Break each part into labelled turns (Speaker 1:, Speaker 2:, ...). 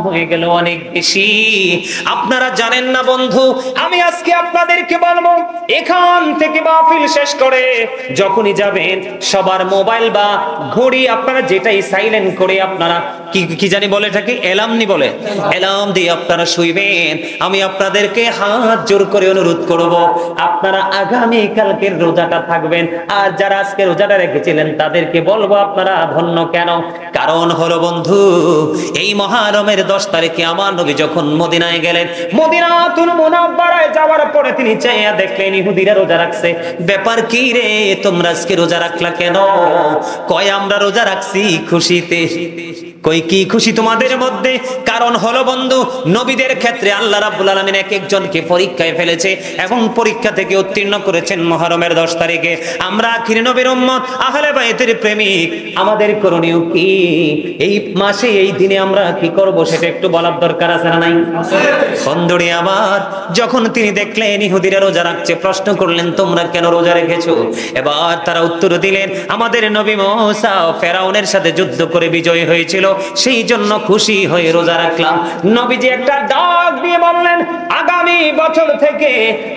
Speaker 1: হয়ে গেল অনেক বেশি। আপনারা জানেন না বন্ধু, আমি আজকে আপনাদেরকে বলবো, এখান থেকে মাহফিল শেষ করে যখনই যাবেন সবার মোবাইল বা ঘড়ি আপনারা যেটাই সাইলেন্ট করে আপনারা কি জানি বলে এটাকে অ্যালার্ম বলে, অ্যালার্ম দিয়ে আপনারা শুইবেন। আমি আপনাদেরকে হাত জোর করে অনুরোধ করব, আপনারা আগামী কালকের রোজাটা থাকবেন। আর যারা আজকে রোজাটা রেখেছিলেন তাদেরকে বলবো আপনারা ধন্য। কেন? কারণ হলো বন্ধু, এই মহরমের 10 তারিখে আমার নবী যখন মদিনায় গেলেন, মদিনাতুল মুনাওয়ারায় যাওয়ার পরে তিনি চাইয়া দেখলেন ইহুদিরা রোজা রাখছে। ব্যাপার কি রে, তোমরা আজকে রোজা রাখলা কেন? কয় আমরা রোজা রাখছি খুশিতে। কই কি খুশি তোমাদের মধ্যে? কারণ হলো বন্ধু, নবীদের ক্ষেত্রে আল্লাহ রাব্বুল আলামিন এক একজনকে পরীক্ষায় ফেলেছে এবং পরীক্ষা থেকে উত্তীর্ণ করেছেন মহরমের 10 তারিখে। আমরা আখির নবীর উম্মত, আহলে বাইতের প্রেমিক, আমাদের করণীয় কি? এই মাসে এই দিনে আমরা কি করব সেটা একটু বলার দরকার আছে না নাই? বন্ধুরে আমার, যখন তিনি দেখলেন ইহুদিরা রোজা রাখছে, প্রশ্ন করলেন তোমরা কেন রোজা রেখেছো? এবার তারা উত্তর দিলেন, আমাদের নবী মুসা ফেরাউনের সাথে যুদ্ধ করে বিজয় হয়েছিল, সেই জন্য খুশি হয়ে রোজা রাখলাম। নবীজি একটা ডাক দিয়ে বললেন, আগামী বছর থেকে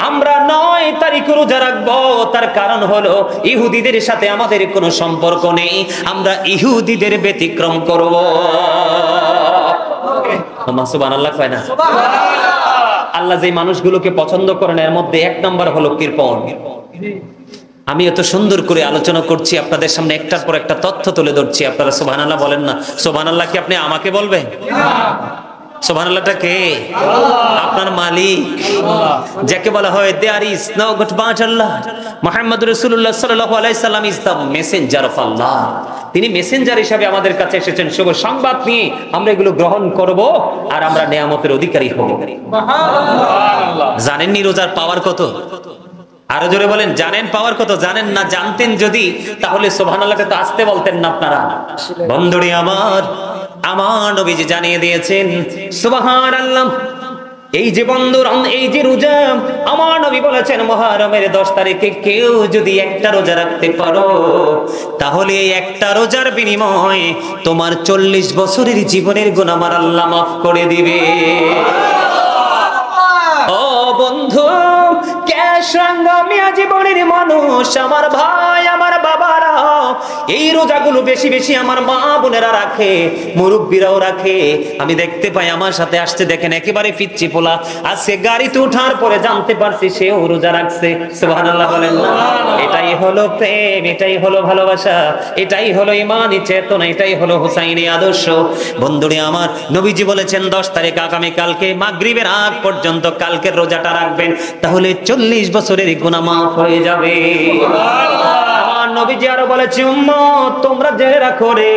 Speaker 1: আমরা 9 তারিখ রোজা রাখবো। তার কারণ হলো ইহুদিদের সাথে আমাদের কোনো সম্পর্ক নেই, আমরা ইহুদিদের ব্যতিক্রম করব। সুবহানাল্লাহ কয় না? আল্লাহ যে মানুষগুলোকে পছন্দ করেন এর মধ্যে 1 নাম্বার হলো কৃপণ। আমি এত সুন্দর করে আলোচনা করছি, আপনাদের সামনে একটার পর একটা তথ্য তুলে ধরছি, আপনারা সুবহানাল্লাহ বলেন না? সুবহানাল্লাহ কি আপনি আমাকে বলবেন? সুবহানাল্লাহটা কে? আপনার মালিক, যাকে বলা হয় there is no God but Allah. মুহাম্মদ রাসূলুল্লাহ সাল্লাল্লাহু আলাইহি সাল্লাম is the messenger of Allah. তিনি মেসেঞ্জার হিসেবে আমাদের কাছে এসেছেন শুভ সংবাদ নিয়ে। আমরা এগুলো গ্রহণ করব আর আমরা নিয়ামতের অধিকারী হব। সুবহানাল্লাহ। জানেননি রোজার পাওয়ার কত? আরো জোরে বলেন, জানেন পাওয়ার কত? জানেন না? জানতেন যদি তাহলে সুবহানাল্লাহকে তো আসতে বলতেন না আপনারা। বন্ধুরে আমার, আমার নবীজি জানিয়ে দিয়েছেন সুবহানাল্লাহ। এই যে বন্ধুর, এই যে রোজা, আমার নবী বলেছেন মুহররমের 10 তারিখে কেউ যদি একটা রোজা রাখতে পারো, তাহলে এই একটা রোজার বিনিময়ে তোমার 40 বছরের জীবনের গুনাহ আমার আল্লাহ মাফ করে দিবে। ও বন্ধু, জীবনের মানুষ, আমার ভাই, আমার বাবারা, এই রোজাগুলো বেশি বেশি আমার মা বোনেরা রাখে, মুরব্বীরাও রাখে। আমি দেখতে পাই আমার সাথে আসছে, দেখেন একেবারে পিচ্চি পোলা, আজকে গাড়িতে ওঠার পরে জানতে পারছি সেও রোজা রাখছে। সুবহানাল্লাহ বলেন না? এটাই হলো প্রেম, এটাই হলো ভালোবাসা, এটাই হলো ঈমানি চেতনা, এটাই হলো হুসাইনি আদর্শ। বন্ধুরে আমার, নবীজি বলেছেন 10 তারিখ আগামী কালকে মাগরিবের আগ পর্যন্ত কালকের রোজাটা রাখবেন, তাহলে 40 বছরের গুনাহ মাফ হয়ে যাবে। আমার নবীজি আরো বলেছে, উম্মত তোমরা জেনে রাখো রে,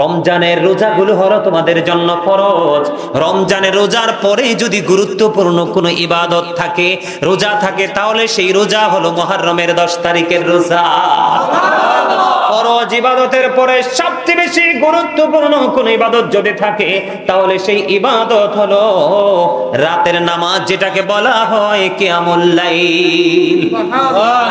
Speaker 1: রমজানের রোজাগুলো হলো তোমাদের জন্য ফরজ। রমজানের রোজার পরে যদি গুরুত্বপূর্ণ কোনো ইবাদত থাকে, রোজা থাকে, তাহলে সেই রোজা হলো মুহররমের 10 তারিখের রোজা। ফরজ ইবাদতের পরে সবচেয়ে বেশি গুরুত্বপূর্ণ কোন ইবাদত যদি থাকে, তাহলে সেই ইবাদত হলো রাতের নামাজ, যেটাকে বলা হয় কিয়ামুল লাইল।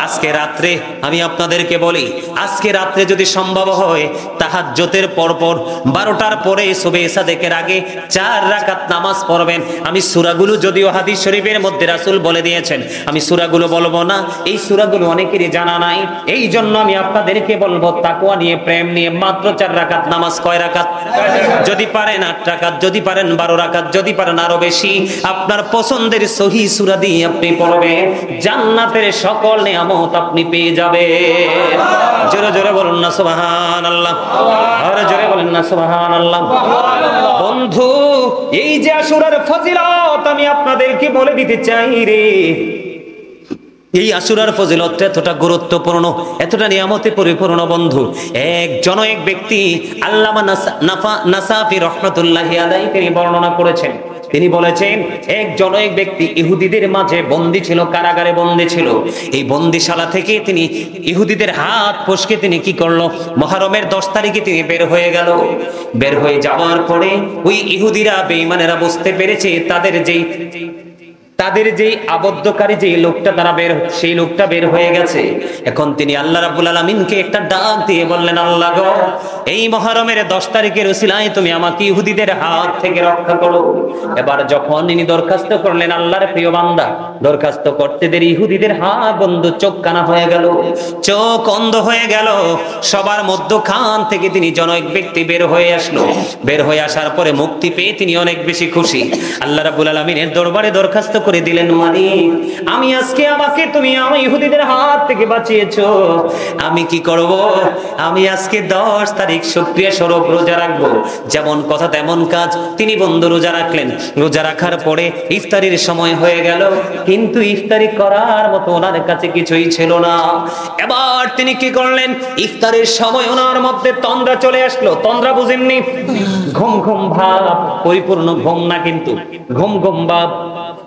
Speaker 1: আজকে রাত্রে আমি আপনাদেরকে বলি, আজকে রাত্রে যদি সম্ভব হয় তাহাজ্জুদের পরপর 12টার পরে সুবহে সাদেকের আগে 4 রাকাত নামাজ পড়বেন। আমি সূরাগুলো যদিও হাদিস শরীফের মধ্যে রাসূল বলে দিয়েছেন, আমি সূরাগুলো বলবো না, এই সূরাগুলো অনেকেরই জানা নাই। এই জন্য আমি আপনাদেরকে বলবো তাকওয়া নিয়ে, প্রেম নিয়ে মাত্র 4 রাকাত নামাজ। কয় রাকাত? যদি পারেন 8 রাকাত, যদি পারেন 12 রাকাত, যদি পারেন আরো বেশি, আপনার পছন্দের সহি সূরা দিয়ে আপনি পড়বেন, জান্নাতের সকল নিয়ামত আপনি পেয়ে যাবেন। জোরে জোরে বলুন না সুবহানাল্লাহ, আরো জোরে বলেন না সুবহানাল্লাহ। বন্ধু, এই যে আশুরার ফজিলত আমি আপনাদেরকে বলে দিতে চাই রে, এই আশুরার ফজিলতটা এতটা গুরুত্বপূর্ণ, এতটা নিয়ামতে পরিপূর্ণ বন্ধু। এক ব্যক্তি আল্লামা নাসাফি রাহমাতুল্লাহি আলাইহি তিনি বর্ণনা করেছেন, তিনি বলেছেন এক ব্যক্তি ইহুদিদের মাঝে বন্দী ছিল, কারাগারে বন্দী ছিল। এই বন্দিশালা থেকে তিনি ইহুদিদের হাত ফসকে তিনি কি করলো, মুহররমের 10 তারিখে তিনি বের হয়ে গেল। বের হয়ে যাওয়ার পরে ওই ইহুদিরা, বেঈমানেরা বুঝতে পেরেছে তাদের যেই তাদের যেই আবদ্ধকারী যেই লোকটা তারা সেই লোকটা বের হয়ে গেছে। এখন তিনি আল্লাহ রাব্বুল আলামিনকে একটা ডাক দিয়ে বললেন, আল্লাহ গো, এই মুহররমের 10 তারিখের উসিলায় তুমি আমাকে ইহুদিদের হাত থেকে রক্ষা করো। এবার যখন ইনি দরখাস্ত করলেন, আল্লাহর প্রিয় বান্দা দরখাস্ত করতে দেরি ইহুদিদের হাত বন্ধ, চোখ কানা হয়ে গেল, চোখ অন্ধ হয়ে গেল। সবার মধ্যখান থেকে তিনি জনৈক ব্যক্তি বের হয়ে আসলো। বের হয়ে আসার পরে মুক্তি পেয়ে তিনি অনেক বেশি খুশি। আল্লাহ রাব্বুল আলামিনের দরবারে দরখাস্ত করে দিলেন, মালিক, আমি আজকে আমাকে তুমি আমি ইহুদিদের হাত থেকে বাঁচিয়েছো, আমি কি করব? আমি আজকে 10 তারিখ শুকরিয়া স্বরূপ রোজা রাখবো। যেমন কথা তেমন কাজ, তিনি বন্ধু রোজা রাখলেন। রোজা রাখার পরে ইফতারির সময় হয়ে গেল, কিন্তু ইফতারি করার মতো ওনার কাছে কিছুই ছিল না। এবার তিনি কি করলেন? ইফতারের সময় ওনার মধ্যে তন্দ্রা চলে আসলো। তন্দ্রা বুঝেননি? ঘুম ঘুম ভাব, পরিপূর্ণ ঘুম না, কিন্তু ঘুম ঘুম ভাব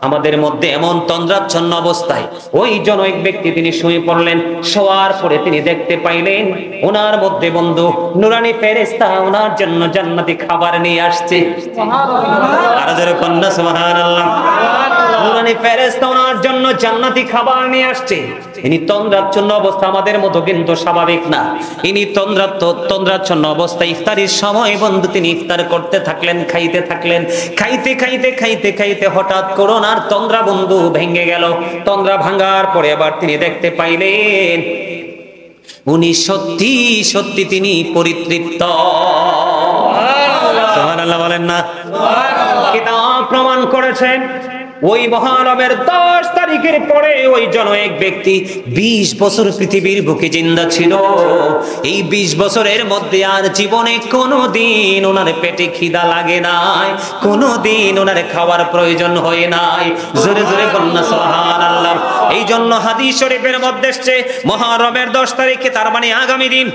Speaker 1: আমাদের মধ্যে এমন তন্দ্রাচ্ছন্ন অবস্থায় ওই জনৈক ব্যক্তি তিনি শুয়ে পড়লেন। শোয়ার পরে তিনি দেখতে পাইলেন ওনার মধ্যে বন্ধু নুরানি ফেরেশতা ওনার জন্য জান্নাতি খাবার নিয়ে আসছে। সুবহানাল্লাহ, আর যারা কন্যা সুবহানাল্লাহ। নুরানি ফেরেশতা ওনার জন্য জান্নাতি খাবার নিয়ে আসছে। ইনি তন্দ্রাচ্ছন্ন অবস্থা, আমাদের মতো কিন্তু স্বাভাবিক না। ইনি তন্দ্রাচ্ছন্ন অবস্থায় ইফতারির সময় বন্ধু তিনি ইফতার করতে থাকলেন, খাইতে থাকলেন। খাইতে খাইতে খাইতে খাইতে হঠাৎ করোনার তন্দ্রা বন্ধু ভেঙে গেল। তন্দ্রা ভাঙার পরে এবার তিনি দেখতে পাইলেন উনি সত্যি সত্যি তিনি পরিতৃপ্ত। সুবহানাল্লাহ বলেন না? কিতাব প্রমাণ করেছেন ওই মুহররমের 10 তারিখের পরে ওই জনৈক ব্যক্তি 20 বছর পৃথিবীর বুকে জিন্দা ছিল। এই 20 বছরের মধ্যে আর জীবনে কোনোদিন ওনার পেটে খিদা লাগে নাই, কোনোদিন ওনার খাওয়ার প্রয়োজন হয় নাই। জোরে জোরে কন্যা সুবহানাল্লাহ। এই জন্য হাদিস শরীফের মধ্যে এসেছে মুহররমের 10 তারিখে, তার মানে আগামী দিন,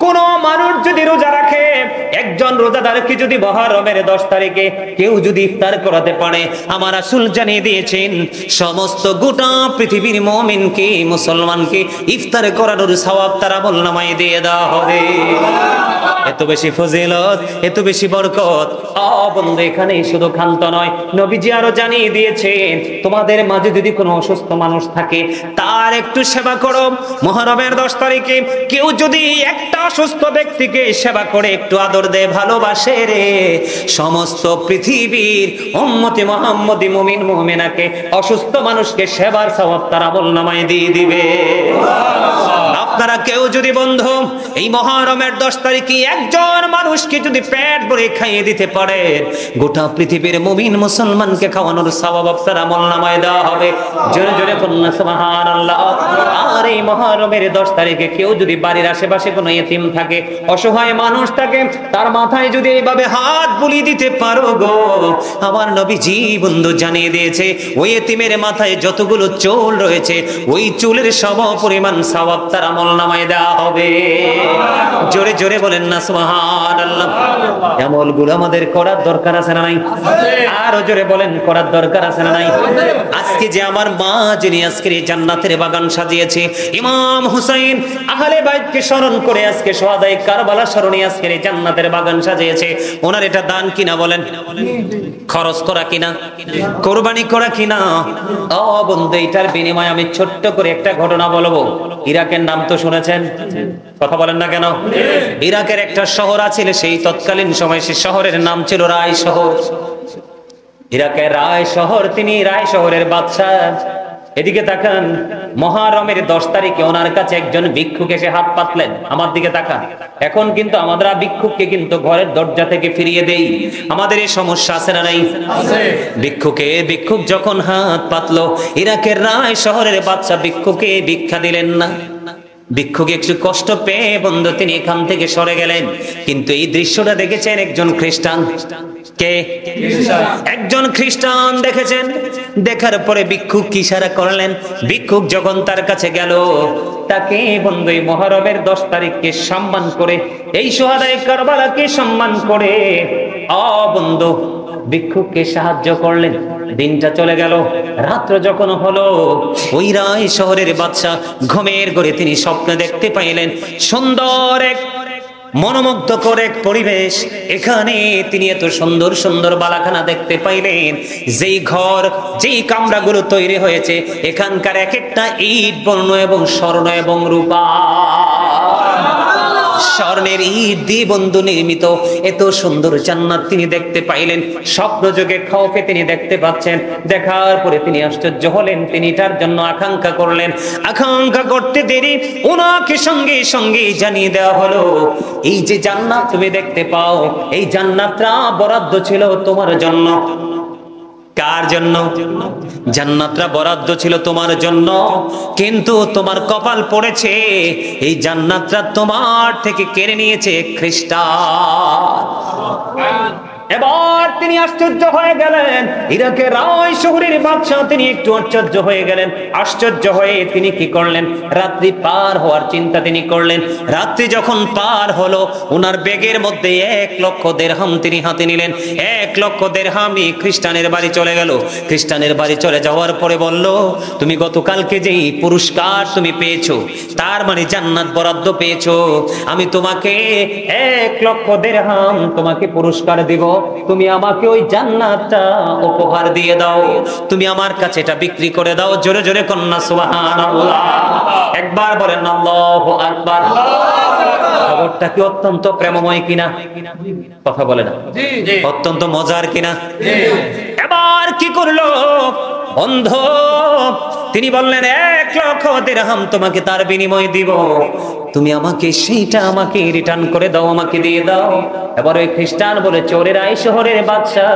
Speaker 1: কোন মানুষ যদি রোজা রাখে, একজন রোজাদারকে যদি মুহররমের 10 তারিখে কেউ যদি ইফতার করাতে পারে, আমার রাসূল জানিয়ে দিয়েছেন সমস্ত গোটা পৃথিবীর মুমিনকে, মুসলমানকে ইফতার করানোর সওয়াব তার আমলনামায় দিয়ে দেওয়া হবে। এত বেশি ফজিলত, এত বেশি বরকত। বন্ধু, এখানে শুধু ক্ষান্ত নয়, নবীজি আরো জানিয়ে দিয়েছেন তোমাদের মাঝে যদি কোনো অসুস্থ মানুষ থাকে তার একটু সেবা করো। মুহররমের 10 তারিখে কেউ যদি একটা অসুস্থ ব্যক্তিকে সেবা করে, একটু আদর দেয়, ভালোবাসে রে, সমস্ত পৃথিবীর উম্মতে মুহাম্মদী মুমিন মুমিনাকে, অসুস্থ মানুষকে সেবার সওয়াব তার আমলনামায় দিয়ে দিবে। আপনারা কেউ যদি বন্ধু এই মুহররমের 10 তারিখে একজন মানুষকে যদি পেট ভরে খাইয়ে দিতে পারে, গোটা পৃথিবীর মুমিন মুসলমানকে খাওয়ানোর সওয়াব আপনার আমলনামায় দেওয়া হবে। জোরে জোরে কন্যা সুবহানাল্লাহ। আর এই মুহররমের 10 তারিখে কেউ যদি বাড়ির আশেপাশে কোনো ইতিম থাকে, অসহায় মানুষ থাকে, তার মাথায় যদি এইভাবে হাত বুলিয়ে দিতে পারো গো, আমার নবীজি বন্ধু জানিয়ে দিয়েছে ওই ইতিমের মাথায় যতগুলো চুল রয়েছে ওই চুলের সম পরিমাণ সওয়াব তার আমলনামায় দেওয়া হবে। জোরে জোরে বলেন না সুবহানাল্লাহ। আমলগুলো আমাদের করার দরকার আছে না নাই? আরো জোরে বলেন, করার দরকার আছে না নাই? আজকে যে আমার মা যিনি আজকের এই জান্নাতের বাগান সাজিয়েছে, ইমাম হুসাইন আহলে বাইতকে স্মরণ করে আজকে শহাদায়ে কারবালা স্মরণে আজকের এই জান্নাতের বাগান সাজিয়েছে, ওনার এটা দান কিনা বলেন? খরচ করা কিনা? কোরবানি করা কিনা? বন্ধু, এটার বিনিময়ে আমি ছোট্ট করে একটা ঘটনা বলবো। ইরাকের নাম তো শুনেছেন, কথা বলেন না কেন? ইরাকের একটা শহর আছে, সেই তৎকালীন সময় সে শহরের নাম ছিল রায় শহর। ইরাকের রায় শহর, তিনি রায় শহরের বাদশা। এদিকে তাকান, মুহররমের 10 তারিখে ওনার কাছে একজন ভিক্ষুক এসে হাত পাতলেন। আমার দিকে তাকান। এখন কিন্তু আমরা ভিক্ষুককে কিন্তু ঘরের দরজা থেকে ফিরিয়ে দেই। আমাদের এই সমস্যা আছে না নাই? ভিক্ষুক যখন হাত পাতলো, ইরাকের রায় শহরের বাদশা ভিক্ষুকে ভিক্ষা দিলেন না। ভিক্ষুক একটু কষ্ট পেয়ে বন্ধু তিনি এখান থেকে সরে গেলেন। কিন্তু এই দৃশ্যটা দেখেছেন একজন খ্রিস্টান। কে? একজন খ্রিস্টান দেখেছেন। দেখার পরে ভিক্ষুক কি ইশারা করলেন? ভিক্ষুক যখন তার কাছে গেল, তাকে বন্ধু এই মুহররমের 10 তারিখকে সম্মান করে, এই শহাদায়ে কারবালাকে সম্মান করে বন্ধু ভিক্ষুককে সাহায্য করলেন। দিনটা চলে গেল, রাত্র যখন হলো, ওই রায় শহরের বাদশা ঘুমের ঘরে তিনি স্বপ্ন দেখতে পাইলেন সুন্দর এক মনোমুগ্ধকর এক পরিবেশ। এখানে তিনি এত সুন্দর সুন্দর বালাখানা দেখতে পাইলেন, যেই ঘর যেই কামরাগুলো তৈরি হয়েছে এখানকার এক একটা ইট বর্ণ এবং স্বর্ণ এবং রূপা, স্বর্ণের ইট দিয়ে বন্ধু নির্মিত এত সুন্দর জান্নাত তিনি দেখতে পাইলেন। স্বপ্নযোগে খাওফে তিনি দেখতে পাচ্ছেন। দেখার পরে তিনি আশ্চর্য হলেন, তিনি এটার জন্য আকাঙ্ক্ষা করলেন। আকাঙ্ক্ষা করতে দেরি ওনাকে সঙ্গে সঙ্গে জানিয়ে দেওয়া হলো, এই যে জান্নাত তুমি দেখতে পাও, এই জান্নাতটা বরাদ্দ ছিল তোমার জন্য। কার জন্য? জান্নাতটা বরাদ্দ ছিল তোমার জন্য, কিন্তু তোমার কপাল পড়েছে এই জান্নাতটা তোমার থেকে কেড়ে নিয়েছে খ্রিস্টান। এবার তিনি আশ্চর্য হয়ে গেলেন। ইরাকের রায় শহরের বাদশা, তিনি একটু আশ্চর্য হয়ে গেলেন। আশ্চর্য হয়ে তিনি কি করলেন? রাত্রি পার হওয়ার চিন্তা তিনি করলেন। রাত্রি যখন পার হলো, উনার ব্যাগের মধ্যে 1,00,000 দিরহাম তিনি হাতে নিলেন। 1,00,000 দিরহামই খ্রিস্টানের বাড়ি চলে গেল। খ্রিস্টানের বাড়ি চলে যাওয়ার পরে বলল, তুমি গতকালকে যেই পুরস্কার তুমি পেয়েছো, তার মানে জান্নাত বরাদ্দ পেয়েছো, আমি তোমাকে 1,00,000 দিরহাম তোমাকে পুরস্কার দিব, তুমি আমাকে ওই জান্নাতটা উপহার দিয়ে দাও, তুমি আমার কাছে এটা বিক্রি করে দাও। জোরে জোরে কন্যা সুবহানাল্লাহ, একবার বলেন আল্লাহু আকবার। খবরটা কি অত্যন্ত প্রেমময় কিনা? কথা বলে না, অত্যন্ত মজার কিনা? এবার কি করলো বন্ধু? তিনি বললেন, 1,00,000 দিরহাম তোমাকে তার বিনিময়ে দিব, তুমি আমাকে সেইটা আমাকে রিটার্ন করে দাও, আমাকে দিয়ে দাও। এবার ওই খ্রিস্টান বলে, চোরের আই শহরের বাদশা,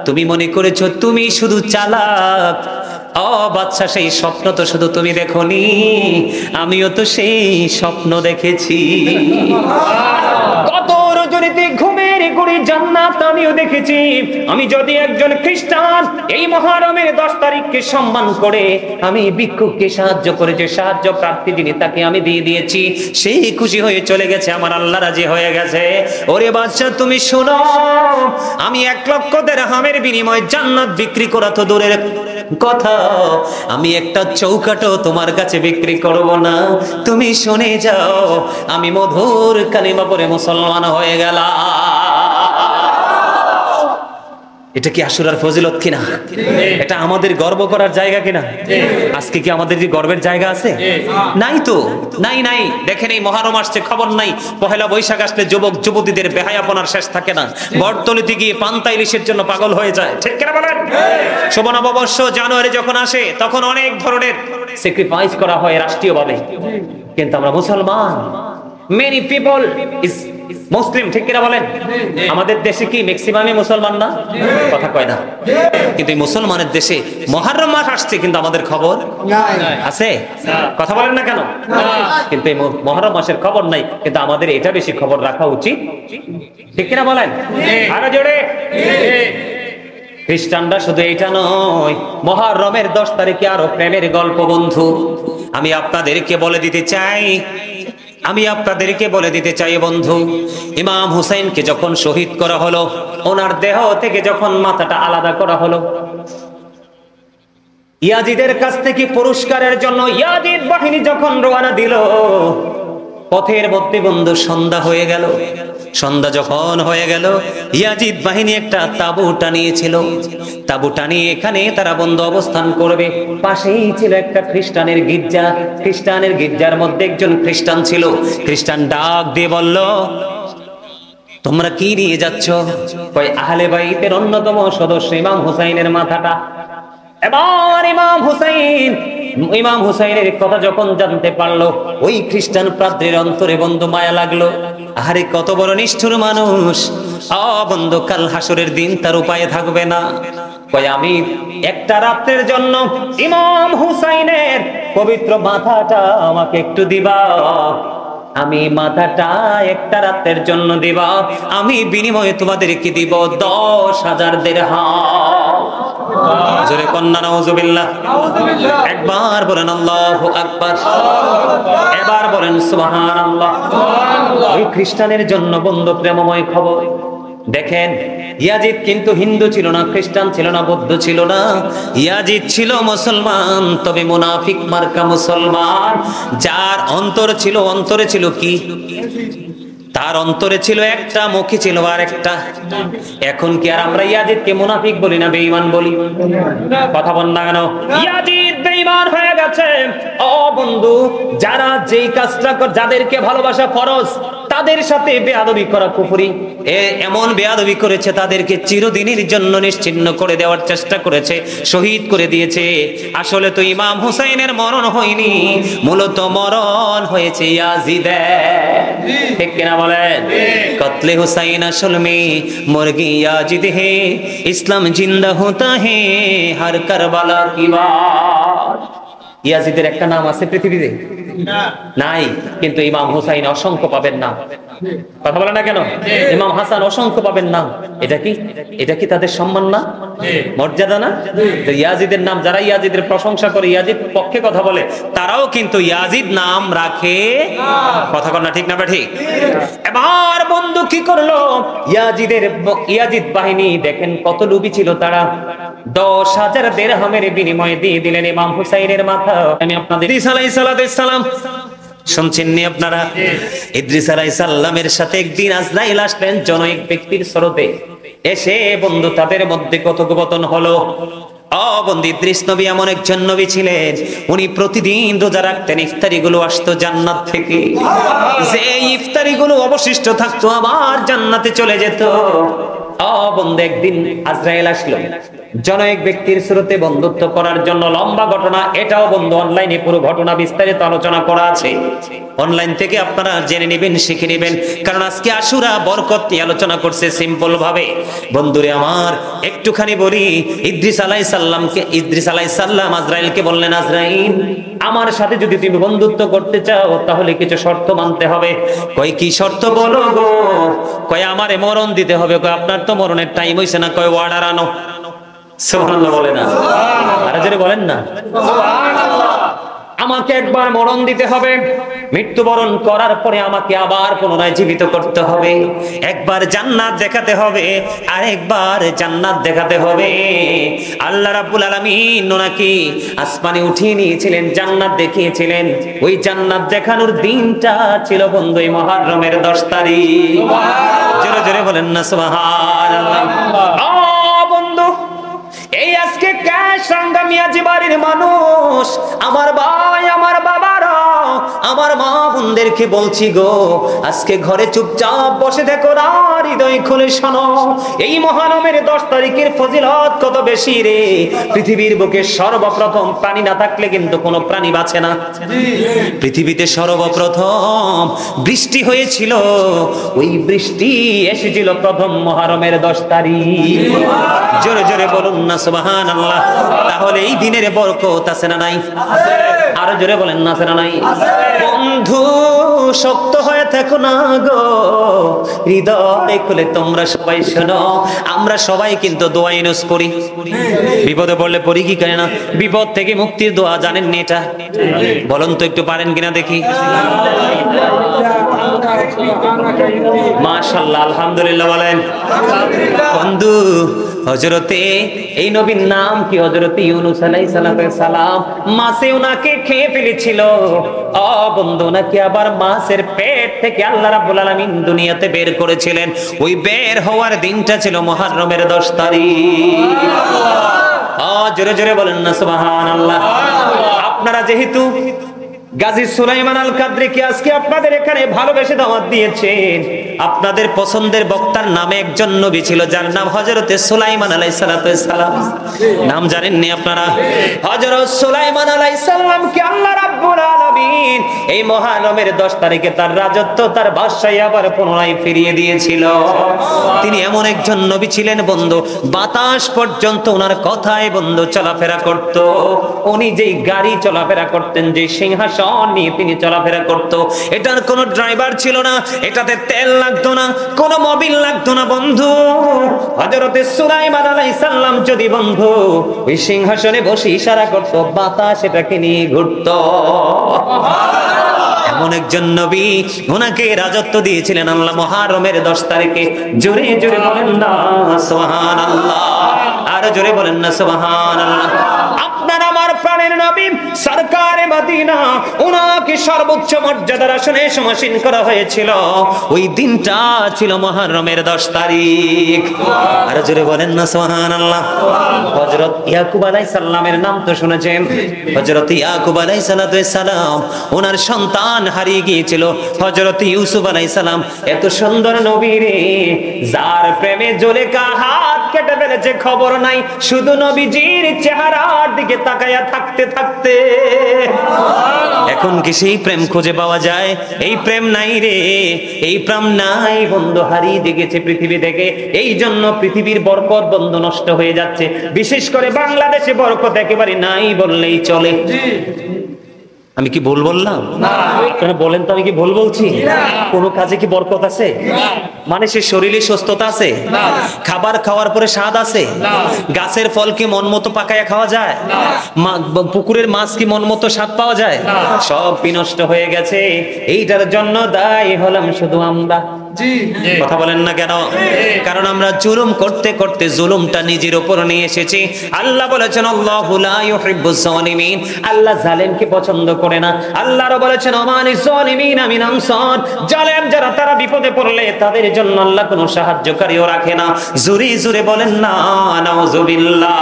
Speaker 1: তুমি মনে করেছো তুমি শুধু চালাক? ও বাদশা, সেই স্বপ্ন তো শুধু তুমি দেখোনি, আমিও তো সেই স্বপ্ন দেখেছি। কত রজনীতে ঘুমের ঘুরি জান্নাত আমিও দেখেছি। আমি যদি একজন খ্রিস্টান এই মহরমের 10 তারিখকে সম্মান করে আমি ভিক্ষুককে সাহায্য করেছি, সাহায্য প্রার্থী যিনি, তাকে আমি দিয়ে দিয়েছি, সেই খুশি হয়ে চলে গেছে, আমার আল্লাহ রাজি হয়ে গেছে। ওরে বাদশা, তুমি শোনো, আমি 1,00,000 দিরহামের বিনিময়ে জান্নাত বিক্রি করা তো দূরের কথা, আমি একটা চৌকাটও তোমার কাছে বিক্রি করব না। তুমি শুনে যাও, আমি মধুর কালিমা পড়ে মুসলমান হয়ে গেলাম। এটা কি আশুরার ফজিলত কিনা? এটা আমাদের গর্ব করার জায়গা কিনা? আজকে কি আমাদের যে গর্বের জায়গা আছে? নাই তো, নাই নাই। দেখেন, এই মহরম আসছে, খবর নাই। পহেলা বৈশাখ আসলে যুবক যুবতীদের বেহায়াপনার শেষ থাকে না। বটতলিতে গিয়ে পান্তা ইলিশের জন্য পাগল হয়ে যায়, ঠিক কিনা বলেন? শুভ নববর্ষ জানুয়ারি যখন আসে, তখন অনেক ধরনের স্যাক্রিফাইস করা হয় রাষ্ট্রীয়ভাবে, কিন্তু আমরা মুসলমান, many people is মুসলিম, ঠিক কিনা বলেন? আমাদের দেশে কি ম্যাক্সিমামই মুসলমান না? কথা কয় না। কিন্তু এই মুসলমানের দেশে মুহররম মাস আসছে, কিন্তু আমাদের খবর আছে? কথা বলেন না কেন? কিন্তু এই মুহররম মাসের খবর নাই, কিন্তু আমাদের এটা বেশি খবর রাখা উচিত, ঠিক কিনা বলেন? আরো জোরে। খ্রিস্টানরা শুধু এটা নয়, মুহররমের 10 তারিখে আরো প্রেমের গল্প বন্ধু আমি আপনাদেরকে বলে দিতে চাই। বন্ধু, ইমাম হুসাইনকে যখন শহীদ করা হলো, ওনার দেহ থেকে যখন মাথাটা আলাদা করা হলো, ইয়াজিদের কাছ থেকে পুরস্কারের জন্য ইয়াজিদ বাহিনী যখন রওনা দিল, পথের মধ্যে বন্ধু সন্ধ্যা হয়ে গেল। সন্ধ্যা যখন হয়ে গেল, ইয়াজিদ বাহিনী একটা তাঁবু টানিয়েছিল। তাঁবু টানিয়ে এখানে তারা বন্ধু অবস্থান করবে। পাশেই ছিল একটা খ্রিস্টানের গির্জা। খ্রিস্টানের গির্জার মধ্যে একজন খ্রিস্টান ছিল। খ্রিস্টান ডাক দিয়ে বলল, তোমরা কি নিয়ে যাচ্ছ? কয়, আহলে বাইতের অন্যতম সদস্য ইমাম হুসাইনের মাথাটা। এবার ইমাম হুসাইনের কথা যখন জানতে পারলো, ওই খ্রিস্টান প্রাদ্রের অন্তরে বন্ধু মায়া লাগলো। আরে কত বড় নিষ্ঠুর মানুষ! বন্ধু, কাল হাসরের দিন তার উপায়ে থাকবে না। কয়, আমি একটা রাতের জন্য ইমাম হুসাইনের পবিত্র মাথাটা আমাকে একটু দিবা। আমি মাথাটা একটা রাতের জন্য দিবা, আমি বিনিময়ে তোমাদেরকে দিব 10,000 দিরহাম। জোরে কন্যা নাউজুবিল্লাহ। একবার বলেন আল্লাহু আকবার, এবার বলেন সুবহানাল্লাহ। ওই খ্রিস্টানের জন্য বন্ধু প্রেমময় খবর। দেখেন, ইয়াজিদ কিন্তু হিন্দু ছিল না, খ্রিস্টান ছিল না, বৌদ্ধ ছিল না। ইয়াজিদ ছিল মুসলমান, তবে মুনাফিক মার্কা মুসলমান, যার অন্তরে ছিল কি? তার অন্তরে ছিল একটা, মুখে ছিল আর একটা। এখন কি আর আমরা ইয়াজিদকে মুনাফিক বলি না বেঈমান বলি? কথা বল না কেন? ইয়াজিদ বেঈমান হয়ে গেছে। ও বন্ধু, যারা যেই কাজটা যাদেরকে ভালোবাসা ফরজ তাদের সাথে বেয়াদবি করা কুফরি। এমন বেয়াদবি করেছে তাদেরকে চিরদিনের জন্য নিশ্চিহ্ন করে দেওয়ার চেষ্টা করেছে, শহীদ করে দিয়েছে। আসলে তো ইমাম হুসাইনের মরণ হয়নি, মূলত মরণ হয়েছে ইয়াজিদের। ঠিক কিনা বলেন? কতলে হুসাইন আসল মে মুরগি ইয়াজিদ হে, ইসলাম জিন্দা হোতা হে হর কারবালা কি বাত। ইয়াজিদের একটা নাম আছে পৃথিবীতে? নাই। কিন্তু ইমাম হুসাইন অসংখ্য পাবেন নাম। কথা বলে না কেন? ইমাম হাসান অসংখ্য পাবেন নাম। এটা কি তাদের সম্মান না, মর্যাদা না? তো ইয়াজিদের নাম, যারা ইয়াজিদের প্রশংসা করে, ইয়াজিদ পক্ষে কথা বলে, তারাও কিন্তু ইয়াজিদ নাম রাখে। কথা কর না, ঠিক না ঠিক? এবার বন্ধু কি করলো? ইয়াজিদ বাহিনী দেখেন কত লোভী ছিল তারা। 10,000 দিরহামের বিনিময়ে দিয়ে দিলেন ইমাম হুসাইনের মাথা। আমি আপনাদের ইদ্রিস আলাইহিস সালাম শুনছেন নি আপনারা? ইদ্রিস আলাইহিস সালামের সাথে একদিন আজরাইল আসলেন জনৈক ব্যক্তির স্রোতে। এসে বন্ধু তাদের মধ্যে কথোপকথন হলো। বন্ধু, ইদ্রিস নবী এমন একজন নবী ছিলেন, উনি প্রতিদিন রোজা রাখতেন। ইফতারি গুলো আসতো জান্নাত থেকে, যে ইফতারি গুলো অবশিষ্ট থাকতো আবার জান্নাতে চলে যেত। বন্ধু, একদিন আজরাইল আসলো জনৈক ব্যক্তির স্রোতে বন্ধুত্ব করার জন্য। লম্বা ঘটনা এটাও বন্ধু, অনলাইনে পুরো ঘটনা বিস্তারিত আলোচনা করা আছে। অনলাইন থেকে আপনারা জেনে নেবেন, শিখে নেবেন, কারণ আজকে আশুরা বরকত নিয়ে আলোচনা করছে সিম্পল ভাবে। বন্ধুরে আমার, একটুখানি বলি, ইদ্রিস আলাইহিস সালাম আজরাইলকে বললেন, আজরাইল, আমার সাথে যদি তুমি বন্ধুত্ব করতে চাও তাহলে কিছু শর্ত মানতে হবে। কয় কি শর্ত বলো গো? কয় আমারে মরণ দিতে হবে। কয় আপনার তো মরণের টাইম হইছে না। কয় অর্ডার আনো। সুবহানাল্লাহ বলে না? আরে জোরে বলেন না। আমাকে একবার মরণ দিতে হবে, মৃত্যুবরণ করার পরে আমাকে আবার পুনরায় জীবিত করতে হবে। একবার জান্নাত দেখাতে হবে, আর একবার জান্নাত দেখাতে হবে। আল্লাহ রাব্বুল আলামিন ওনাকে আসমানে উঠিয়ে নিয়েছিলেন, জান্নাত দেখিয়েছিলেন। ওই জান্নাত দেখানোর দিনটা ছিল বন্ধু এই মুহররমের 10 তারিখ। জোরে জোরে বলেন না সুবহানাল্লাহ। বন্ধু, এই আজকে ক্যাশরাঙ্গা মিয়াজি বাড়ির মানুষ, আমার ভাই, আমার বাবারা, আমার মা বোনদেরকে বলছি গো, আজকে ঘরে চুপচাপ বসে দেখো না, হৃদয় খুলে শোনো। এই মহানমের 10 তারিখের ফজিলত কত বেশি রে। পৃথিবীর বুকে সর্বপ্রথম প্রাণী না থাকলে কিন্তু কোনো প্রাণী বাঁচে না। পৃথিবীতে সর্বপ্রথম বৃষ্টি হয়েছিল, ওই বৃষ্টি এসেছিল প্রথম মহারমের 10 তারিখ। জোরে জোরে বলুন না সুবহানাল্লাহ। তাহলে এই দিনের বরকত আছে না নাই? আরো জোরে বলেন না, আছে না নাই? বন্ধু, শক্ত হয়ে থাকো না গো, হৃদয় খুলে তোমরা সবাই শোনো। আমরা সবাই কিন্তু দোয়া ইউনুস পড়ি, বিপদে পড়লে পড়ি কি করে না? বিপদ থেকে মুক্তির দোয়া জানেন নি এটা? বলুন তো একটু, পারেন কিনা দেখি? মাশাআল্লাহ, আলহামদুলিল্লাহ বলেন। বন্ধু, হযরতে এই নবীর নাম কি? হযরতে ইউনূস আলাইহিস সালাম। মাছে ওনাকে খেয়ে ফেলেছিল। বন্ধু, নাকি আবার মাছের পেট থেকে আল্লাহ রাব্বুল আলামিন দুনিয়াতে বের করেছিলেন। ওই বের হওয়ার দিনটা ছিল মুহররমের 10 তারিখ। জোরে জোরে বলেন না সুবহানাল্লাহ। আপনারা যেহেতু গাজী সুলাইমান আল কাদরীকে আজকে আপনাদের এখানে ভালোবেসে দাওয়াত দিয়েছেন, আপনাদের পছন্দের বক্তার নামে একজন নবী ছিল যার নাম হযরতে সুলাইমান আলাইহিস সালাম। নাম জানেননি আপনারা? হযরত সুলাইমান আলাইহিস সালামকে আল্লাহ রাব্বুল আলামিন এই মুহররমের 10 তারিখে তার রাজত্ব, তার বাদশাহী আবার পুনরায় ফিরিয়ে দিয়েছিল। তিনি এমন একজন নবী ছিলেন বন্ধু, বাতাস পর্যন্ত ওনার কথায় বন্ধু চলাফেরা করত। উনি যেই গাড়ি চলাফেরা করতেন, যে সিংহাসন নিয়ে তিনি চলাফেরা করত, এটার কোনো ড্রাইভার ছিল না, এটাতে তেল লাগতো না, কোনো মোবিল লাগতো না বন্ধু। হযরতে সুলাইমান আলাইহিস সালাম যদি বন্ধু ওই সিংহাসনে বসে ইশারা করত, বাতাস এটাকে নিয়ে ঘুরতো। এমন একজন নবী, ওনাকে রাজত্ব দিয়েছিলেন আল্লাহ মুহররমের 10 তারিখে। জোরে জোরে বলেন না সুবহানাল্লাহ। আর জোরে বলেন না সুবহানাল্লাহ। আপনার আমার প্রাণের নবী সরকারে মদিনা ওনাকে সর্বোচ্চ মর্যাদার আসনে সমাসীন করা হয়েছিল। ওই দিনটা ছিল মুহররমের 10 তারিখ। আর জোরে বলেন না সুবহানাল্লাহ। হযরত ইয়াকুব আলাইহিস সালামের নাম তো শুনেছেন। হযরত ইয়াকুব আলাইহিস সালাম ওনার সন্তান হারিয়ে গিয়েছিল। হযরত ইউসুফ আলাইহিস সালাম এত সুন্দর নবী রে, যার প্রেমে জুলেখা হাত কেটে ফেলেছে খবর নাই, শুধু নবীজির চেহারার দিকে তাকায়া থাকতে থাকতে। এখন কি সেই প্রেম খুঁজে পাওয়া যায়? এই প্রেম নাই রে, এই প্রেম নাই বন্ধু, হারিয়ে গেছে পৃথিবী থেকে। এই জন্য পৃথিবীর বরকত বন্ধু নষ্ট হয়ে যাচ্ছে। বিশেষ করে বাংলাদেশে বরকত একেবারে নাই বললেই চলে। আমি কি ভুল বললাম? আপনারা বলেন তো আমি কি ভুল বলছি? কোন কাজে কি বরকত আছে? মানুষের শরীরে সুস্থতা আছে? খাবার খাওয়ার পরে স্বাদ আছে? গাছের ফল কি মন মতো পাকায়া খাওয়া যায়? পুকুরের মাছ কি মন মতো স্বাদ পাওয়া যায়? সব বিনষ্ট হয়ে গেছে। এইটার জন্য দায়ী হলাম শুধু আমরা। কথা বলেন না কেন? কারণ আমরা জুলুম করতে করতে জুলুমটা নিজের উপর নিয়ে এসেছি। আল্লাহ বলেছেন আল্লাহু লা ইউহিব্বুজ জালিমিন, আল্লাহ জালেমকে পছন্দ করে না। আল্লাহও বলেছেন আমানিজ জালিমিনা মিন আনসার, জালেম যারা তারা বিপদে পড়লে তাদের জন্য আল্লাহ কোনো সাহায্যকারীও রাখে না। জোরে জোরে বলেন না নাউযুবিল্লাহ।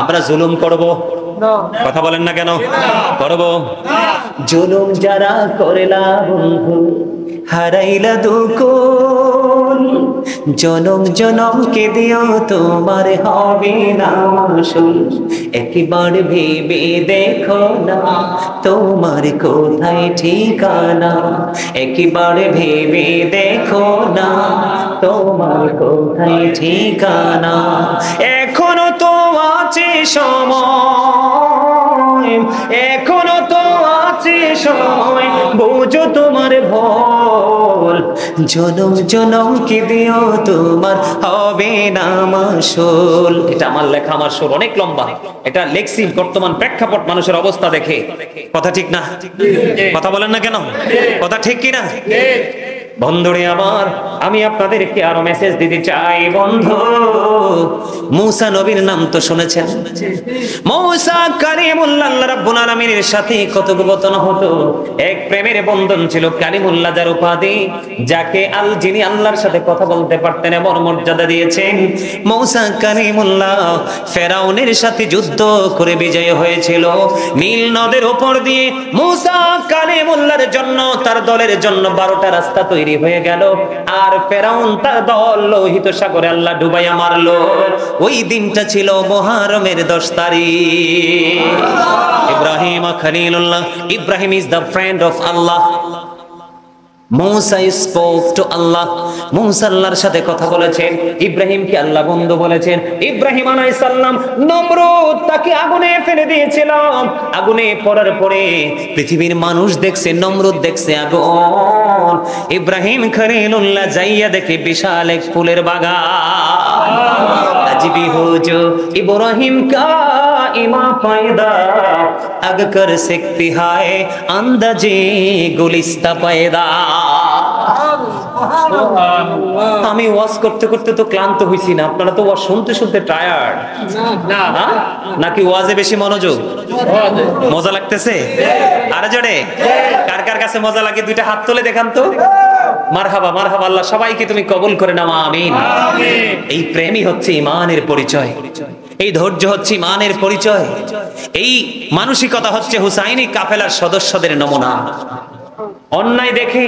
Speaker 1: আমরা জুলুম করব? কথা বলেন না কেন? করব। জুলুম যারা করেলা বন্ধু হারাইলা দুকুল, জনম জনমকে দিও তোমার হবে না মাসুল। একবার ভেবে দেখো না তোমার কোথায় ঠিকানা, একবার ভেবে দেখো না তোমার কোথায় ঠিকানা। এখনো তো আছে সময়, এখনো তো আছে সময়, বুঝো তোমার ভুল। জনম জনম কি দিও তোমার হবে না মাসুল। এটা আমার লেখা, আমার সুর অনেক লম্বা। এটা লেখছি বর্তমান প্রেক্ষাপট মানুষের অবস্থা দেখে। কথা ঠিক না? কথা বলেন না কেন? কথা ঠিক কি না? বন্ধুরে আমার, আমি আপনাদেরকে আরো মেসেজ দিতে চাই। বন্ধু, মূসা নবীর নাম তো শুনেছেন। মূসা কালিমুল্লাহ, আল্লাহ রাব্বুল আলামিনের সাথে কথোপকথন হতো। এক প্রেমের বন্ধন ছিল। কালিমুল্লাহ যার উপাধি, যাকে যিনি আল্লাহর সাথে কথা বলতে পারতেন এমন মর্যাদা দিয়েছেন। মূসা কালিমুল্লাহ ফেরাউনের সাথে যুদ্ধ করে বিজয় হয়েছিল। নীল নদের উপর দিয়ে মূসা কালিমুল্লাহর জন্য, তার দলের জন্য 12টা রাস্তা তৈরি হয়ে গেল। আর ফেরাউন তার দল লোহিত সাগরে আল্লাহ ডুবাইয়া মারলো। ওই দিনটা ছিল মুহররমের 10 তারিখ। Ibrahim Khalilullah, Ibrahim is the friend of Allah. Musa spoke to Allah. Musa আল্লাহর সাথে কথা বলেছেন। ইব্রাহিমকে আল্লাহ বন্ধু বলেছেন। ইব্রাহিম আলাইহিস সালাম নমরুদ তাকে আগুনে ফেলে দিয়েছিল। আগুনে পড়ার পরে পৃথিবীর মানুষ দেখছে, নমরুদ দেখছে আগুন। ইব্রাহিম খলিলুল্লাহ যাইয়া দেখে বিশাল এক ফুলের বাগান। আজবি হুজু ইব্রাহিম কা ইমা পায়দা, আগ কর सकती है अंदाजे गुलिस्ता पैदा। আমি ওয়াজ করতে করতে তো ক্লান্ত হইছি না, আপনারা তো ওয়াজ শুনতে শুনতে টায়ার্ড না? নাকি ওয়াজে বেশি মনোযোগ? মজা লাগতেছে? আরে জোরে কার কার কাছে মজা লাগে দুইটা হাত তুলে দেখান তো। মারহাবা মারহাবা, আল্লাহ সবাইকে তুমি কবুল করে নাও, আমিন। এই প্রেমই হচ্ছে ঈমানের পরিচয়, এই ধৈর্য হচ্ছে ঈমানের পরিচয়, এই মানসিকতা হচ্ছে হুসাইনি কাফেলার সদস্যদের নমুনা। অন্যায় দেখে,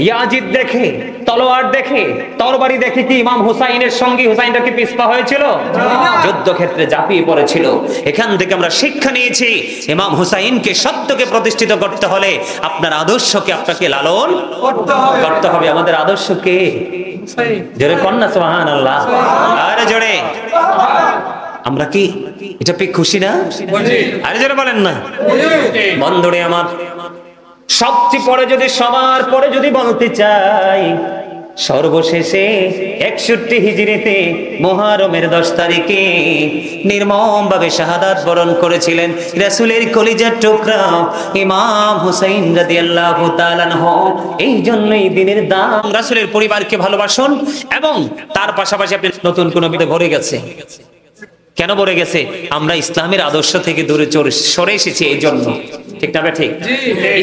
Speaker 1: ইয়াজিদ দেখে, তলোয়ার দেখে, তরবারি দেখে কি ইমাম হুসাইনের সঙ্গে হুসাইনটা কি পিছপা হয়েছিল? যুদ্ধক্ষেত্রে ঝাঁপিয়ে পড়েছিল। এখান থেকে আমরা শিক্ষা নিয়েছি, ইমাম হুসাইনকে সত্যকে প্রতিষ্ঠিত করতে হলে আপনার আদর্শকে আপনাকে লালন করতে হবে। আমাদের আদর্শকে জোরে কন্যা সুবহানাল্লাহ, আরে জোরে। আমরা কি এটা পেয়ে খুশি না? আরে জোরে বলেন না। বন্ধুরে আমার, সবচেয়ে পরে যদি সবার পরে যদি বলতে চাই, সর্বশেষে 61 হিজরিতে মুহররমের 10 তারিখে নির্মম ভাবে শাহাদাত বরণ করেছিলেন রাসূলের কলিজার টুকরা ইমাম হুসাইন রাদিয়াল্লাহু তাআলা আনহু। এই জন্যই দিনের দাম। রাসূলের পরিবারকে ভালোবাসুন এবং তার পাশাপাশি আপনি নতুন কোন বিপদে ভরে গেছে, কেন পড়ে গেছে? আমরা ইসলামের আদর্শ থেকে দূরে সরে এসেছি এই জন্য। ঠিক না ঠিক?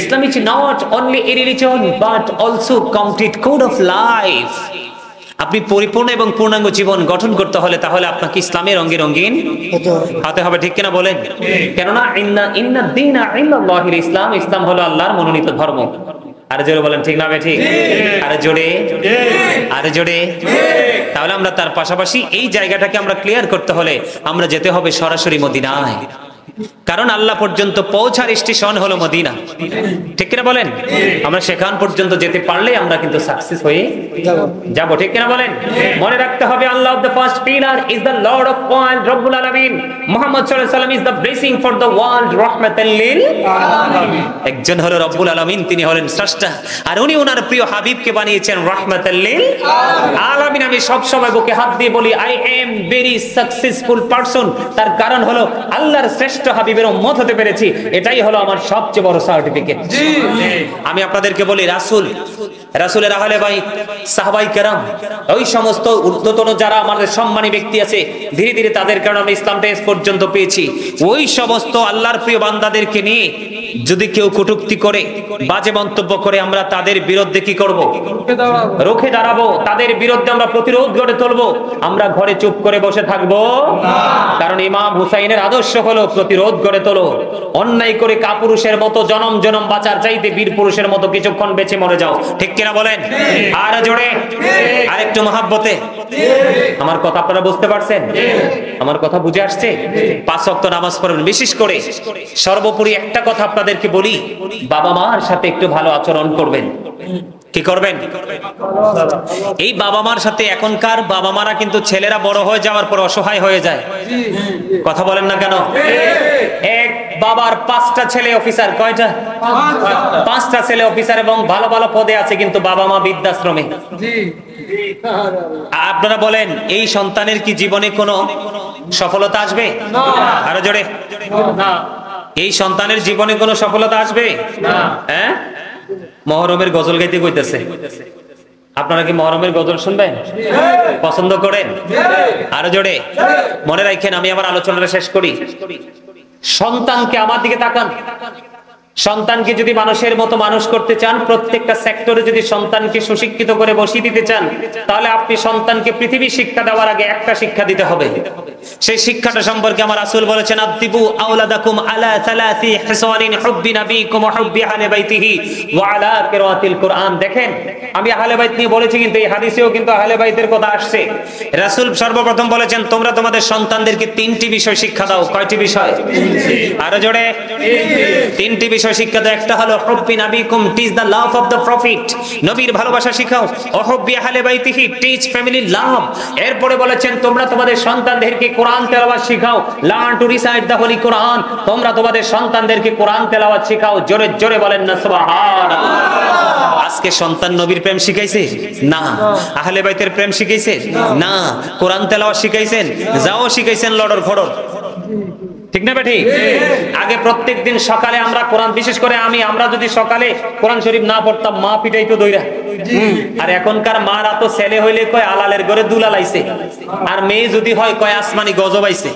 Speaker 1: Islam is not only a religion but also complete code of life. আপনি পরিপূর্ণ এবং পূর্ণাঙ্গ জীবন গঠন করতে হলে তাহলে আপনাকে ইসলামের রঙে রঙিন হতে হবে। ঠিক কিনা বলেন? কেননা ইন্না দীনা ইনদাল্লাহিল ইসলাম, ইসলাম হলো আল্লাহর মনোনীত ধর্ম। আরে জোরে বলেন ঠিক না ঠিক? আরে জোরে, আরে জোরে। তাহলে আমরা তার পাশাপাশি এই জায়গাটাকে আমরা ক্লিয়ার করতে হলে আমরা যেতে হবে সরাসরি মদিনায়, কারণ আল্লাহ পর্যন্ত পৌঁছার স্টেশন হলো মদিনা। ঠিক কিনা বলেন? আমরা সেখান পর্যন্ত যেতে পারলে আমরা কিন্তু সাকসেস হয়ে যাব। ঠিক কিনা বলেন? মনে রাখতে হবে আল্লাহ the first pillar is the Lord of world, রব্বুল আলামিন। মুহাম্মদ সাল্লাল্লাহু আলাইহি ওয়াসাল্লাম is the blessing for the world, রাহমাতাল লিল আলামিন। একজন হলো রব্বুল আলামিন, তিনি হলেন স্রষ্টা, আর উনি ওনার প্রিয় হাবিবকে বানিয়েছেন রাহমাতাল লিল আলামিন। আমি সব সময় বুকে হাত দিয়ে বলি I am very successful person. তার কারণ হলো আল্লাহর শ্রেষ্ঠ হাবিবের উম্মত হতে পেরেছি, এটাই হলো আমার সবচেয়ে বড় সার্টিফিকেট। আমি আপনাদেরকে বলি রাসূলের আহলে বাইত, সাহাবায়ে কেরাম, ওই সমস্ত ঊর্ধ্বতন যারা আমাদের সম্মানী ব্যক্তি আছে, ধীরে ধীরে তাদের কারণে আমরা ইসলামটা এস পর্যন্ত পেয়েছি। ওই সমস্ত আল্লাহর প্রিয় বান্দাদেরকে নিয়ে যদি কেউ কটূক্তি করে, বাজে মন্তব্য করে, আমরা তাদের বিরুদ্ধে কি করব? রুখে দাঁড়াবো। তাদের বিরুদ্ধে আমরা প্রতিরোধ গড়ে তুলবো। আমরা ঘরে চুপ করে বসে থাকবো না, কারণ ইমাম হুসাইনের আদর্শ হলো প্রতিরোধ গড়ে তোলো। অন্যায় করে কাপুরুষের মতো জনম জনম বাঁচার চাইতে বীর পুরুষের মতো কিছুক্ষণ বেঁচে মরে যাও। ঠিক কিনা বলেন? আর জোরে, আর একটু মহাব্বতে। আমার কথা আপনারা বুঝতে পারছেন? আমার কথা বুঝে আসছে? 5 ওয়াক্ত নামাজ পড়বেন। বিশেষ করে সর্বোপরি একটা কথা আপনাদেরকে বলি, বাবা মার সাথে একটু ভালো আচরণ করবেন। কি করবেন? এই বাবা মার সাথে, এখনকার বাবা মারা কিন্তু ছেলেরা বড় হয়ে যাওয়ার পর অসহায় হয়ে যায়। কথা বলেন না কেন? এক বাবার 5টা ছেলে অফিসার। কয়টা? 5টা ছেলে অফিসার এবং ভালো ভালো পদে আছে, কিন্তু বাবা মা বৃদ্ধাশ্রমে। আপনারা বলেন এই সন্তানের কি জীবনে কোনো সফলতা আসবে? আরো জোরে। এই সন্তানের জীবনে কোনো সফলতা আসবে? হ্যাঁ? মহরমের গজল গাইতে কইতেছে। আপনারা কি মহরমের গজল শুনবেন? পছন্দ করেন? আরো জোরে। মনে রাখেন, আমি আমার আলোচনাটা শেষ করি। সন্তানকে, আমার দিকে তাকান, সন্তানকে যদি মানুষের মতো মানুষ করতে চান, প্রত্যেকটা সেক্টরে যদি সন্তানকে সুশিক্ষিত করে বসিয়ে দিতে চান, তাহলে আপনি সন্তানকে পৃথিবীর শিক্ষা দেওয়ার আগে একটা শিক্ষা দিতে হবে। সেই শিক্ষাটা সম্পর্কে আমার রাসূল বলেছেন, আদিবু আওলাদাকুম আলা সালাসি হিসানিন হুব্বি নবিকুম ওয়া হুব্বি আহলে বাইতিহি ওয়া আলা কিরাআতিল কুরআন। দেখেন, আমি আহলে বাইত নিয়ে বলেছি, কিন্তু এই হাদিসেও কিন্তু আহলে বাইতের কথা আসছে। রাসূল সর্বপ্রথম বলেছেন, তোমরা তোমাদের সন্তানদেরকে 3টি বিষয় শিক্ষা দাও। কয়টি বিষয়? আরো জোরে। 3টি বিষয় শিক্ষা দাও। একটা হলো হুব্বি নবিকুম, teach the love of the prophet, নবীর ভালোবাসা শিখাও। ওয়া হুব্বি আহলে বাইতিহি, টিচ ফ্যামিলি লাভ। এরপরে বলেছেন, তোমরা তোমাদের সন্তানদেরকে কোরআন তেলাওয়াত শিখাও। Learn to recite the holy Quran. তোমরা তোমাদের সন্তানদেরকে কোরআন তেলাওয়াত শিখাও। জোরে জোরে বলেন না সুবহানাল্লাহ। আজকে সন্তান নবীর প্রেম শিখাইছে? না। আহলে বাইতের প্রেম শিখাইছে? না। কোরআন তেলাওয়াত শিখাইছেন? যাও শিখাইছেন লড়র ফড়র। ঠিক না বেঠি? আগে প্রত্যেকদিন সকালে আমরা কোরআন, বিশেষ করে আমরা যদি সকালে কোরআন শরীফ না পড়তাম, মা পিটাইতো দইরা। আর এখনকার মারা তো ছেলে হইলে কয় আলালের ঘরে দুলা লাইছে, আর মেয়ে যদি হয় কয় আসমানি গজব আইছে।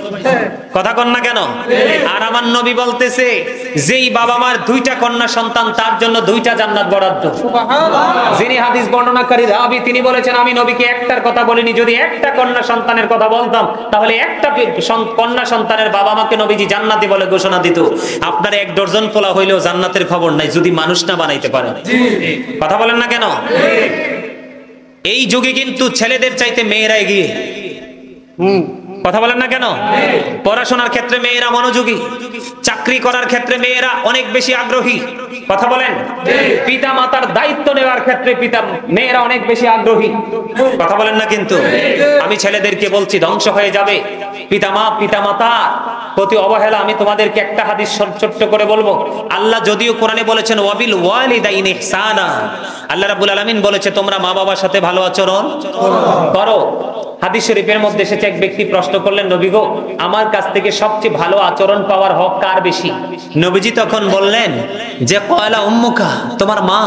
Speaker 1: কথা কন না কেন? আর আমার নবী বলতেছে, যেই বাবা মার 2টা কন্যা সন্তান, তার জন্য 2টা জান্নাত বরাদ্দ। যিনি হাদিস বর্ণনাকারী রাবী, তিনি বলেছেন, আমি নবীকে একটার কথা বলিনি। যদি একটা কন্যা সন্তানের কথা বলতাম, তাহলে একটা কন্যা সন্তানের বাবা মাকে নবীজি জান্নাতি বলে ঘোষণা দিত। আপনার 1 ডজন পোলা হইলেও জান্নাতের খবর নাই যদি মানুষ না বানাইতে পারে। কথা বলেন না কেন? এই যুগে কিন্তু ছেলেদের চাইতে মেয়েরা এগিয়ে। কথা বলেন না কেন? পড়াশোনার ক্ষেত্রে মেয়েরা মনোযোগী, চাকরি করার ক্ষেত্রে মেয়েরা অনেক বেশি আগ্রহী। কথা বলেন। পিতা মাতার দায়িত্ব নেওয়ার ক্ষেত্রে মেয়েরা অনেক বেশি আগ্রহী। কথা বলেন না কিন্তু? আমি ছেলেদেরকে বলছি, ধ্বংস হয়ে যাবে পিতা মাতা প্রতি অবহেলা। আমি তোমাদেরকে একটা হাদিস ছোট্ট করে বলবো। আল্লাহ যদিও কোরআনে বলেছেন ওয়াবিল ওয়ালিদাইনি ইহসানা, আল্লাহ রাব্বুল আলামিন বলেছে তোমরা মা বাবার সাথে ভালো আচরণ করো। হাদিস শরীফের মধ্যে এসেছে, এক ব্যক্তি প্রশ্ন করলেন, নবী গো, আমার কাছ থেকে সবচেয়ে ভালো আচরণ পাওয়ার হক কার বেশি? নবীজি তখন বললেন যে ক্বালা উম্মুকা, তোমার মা।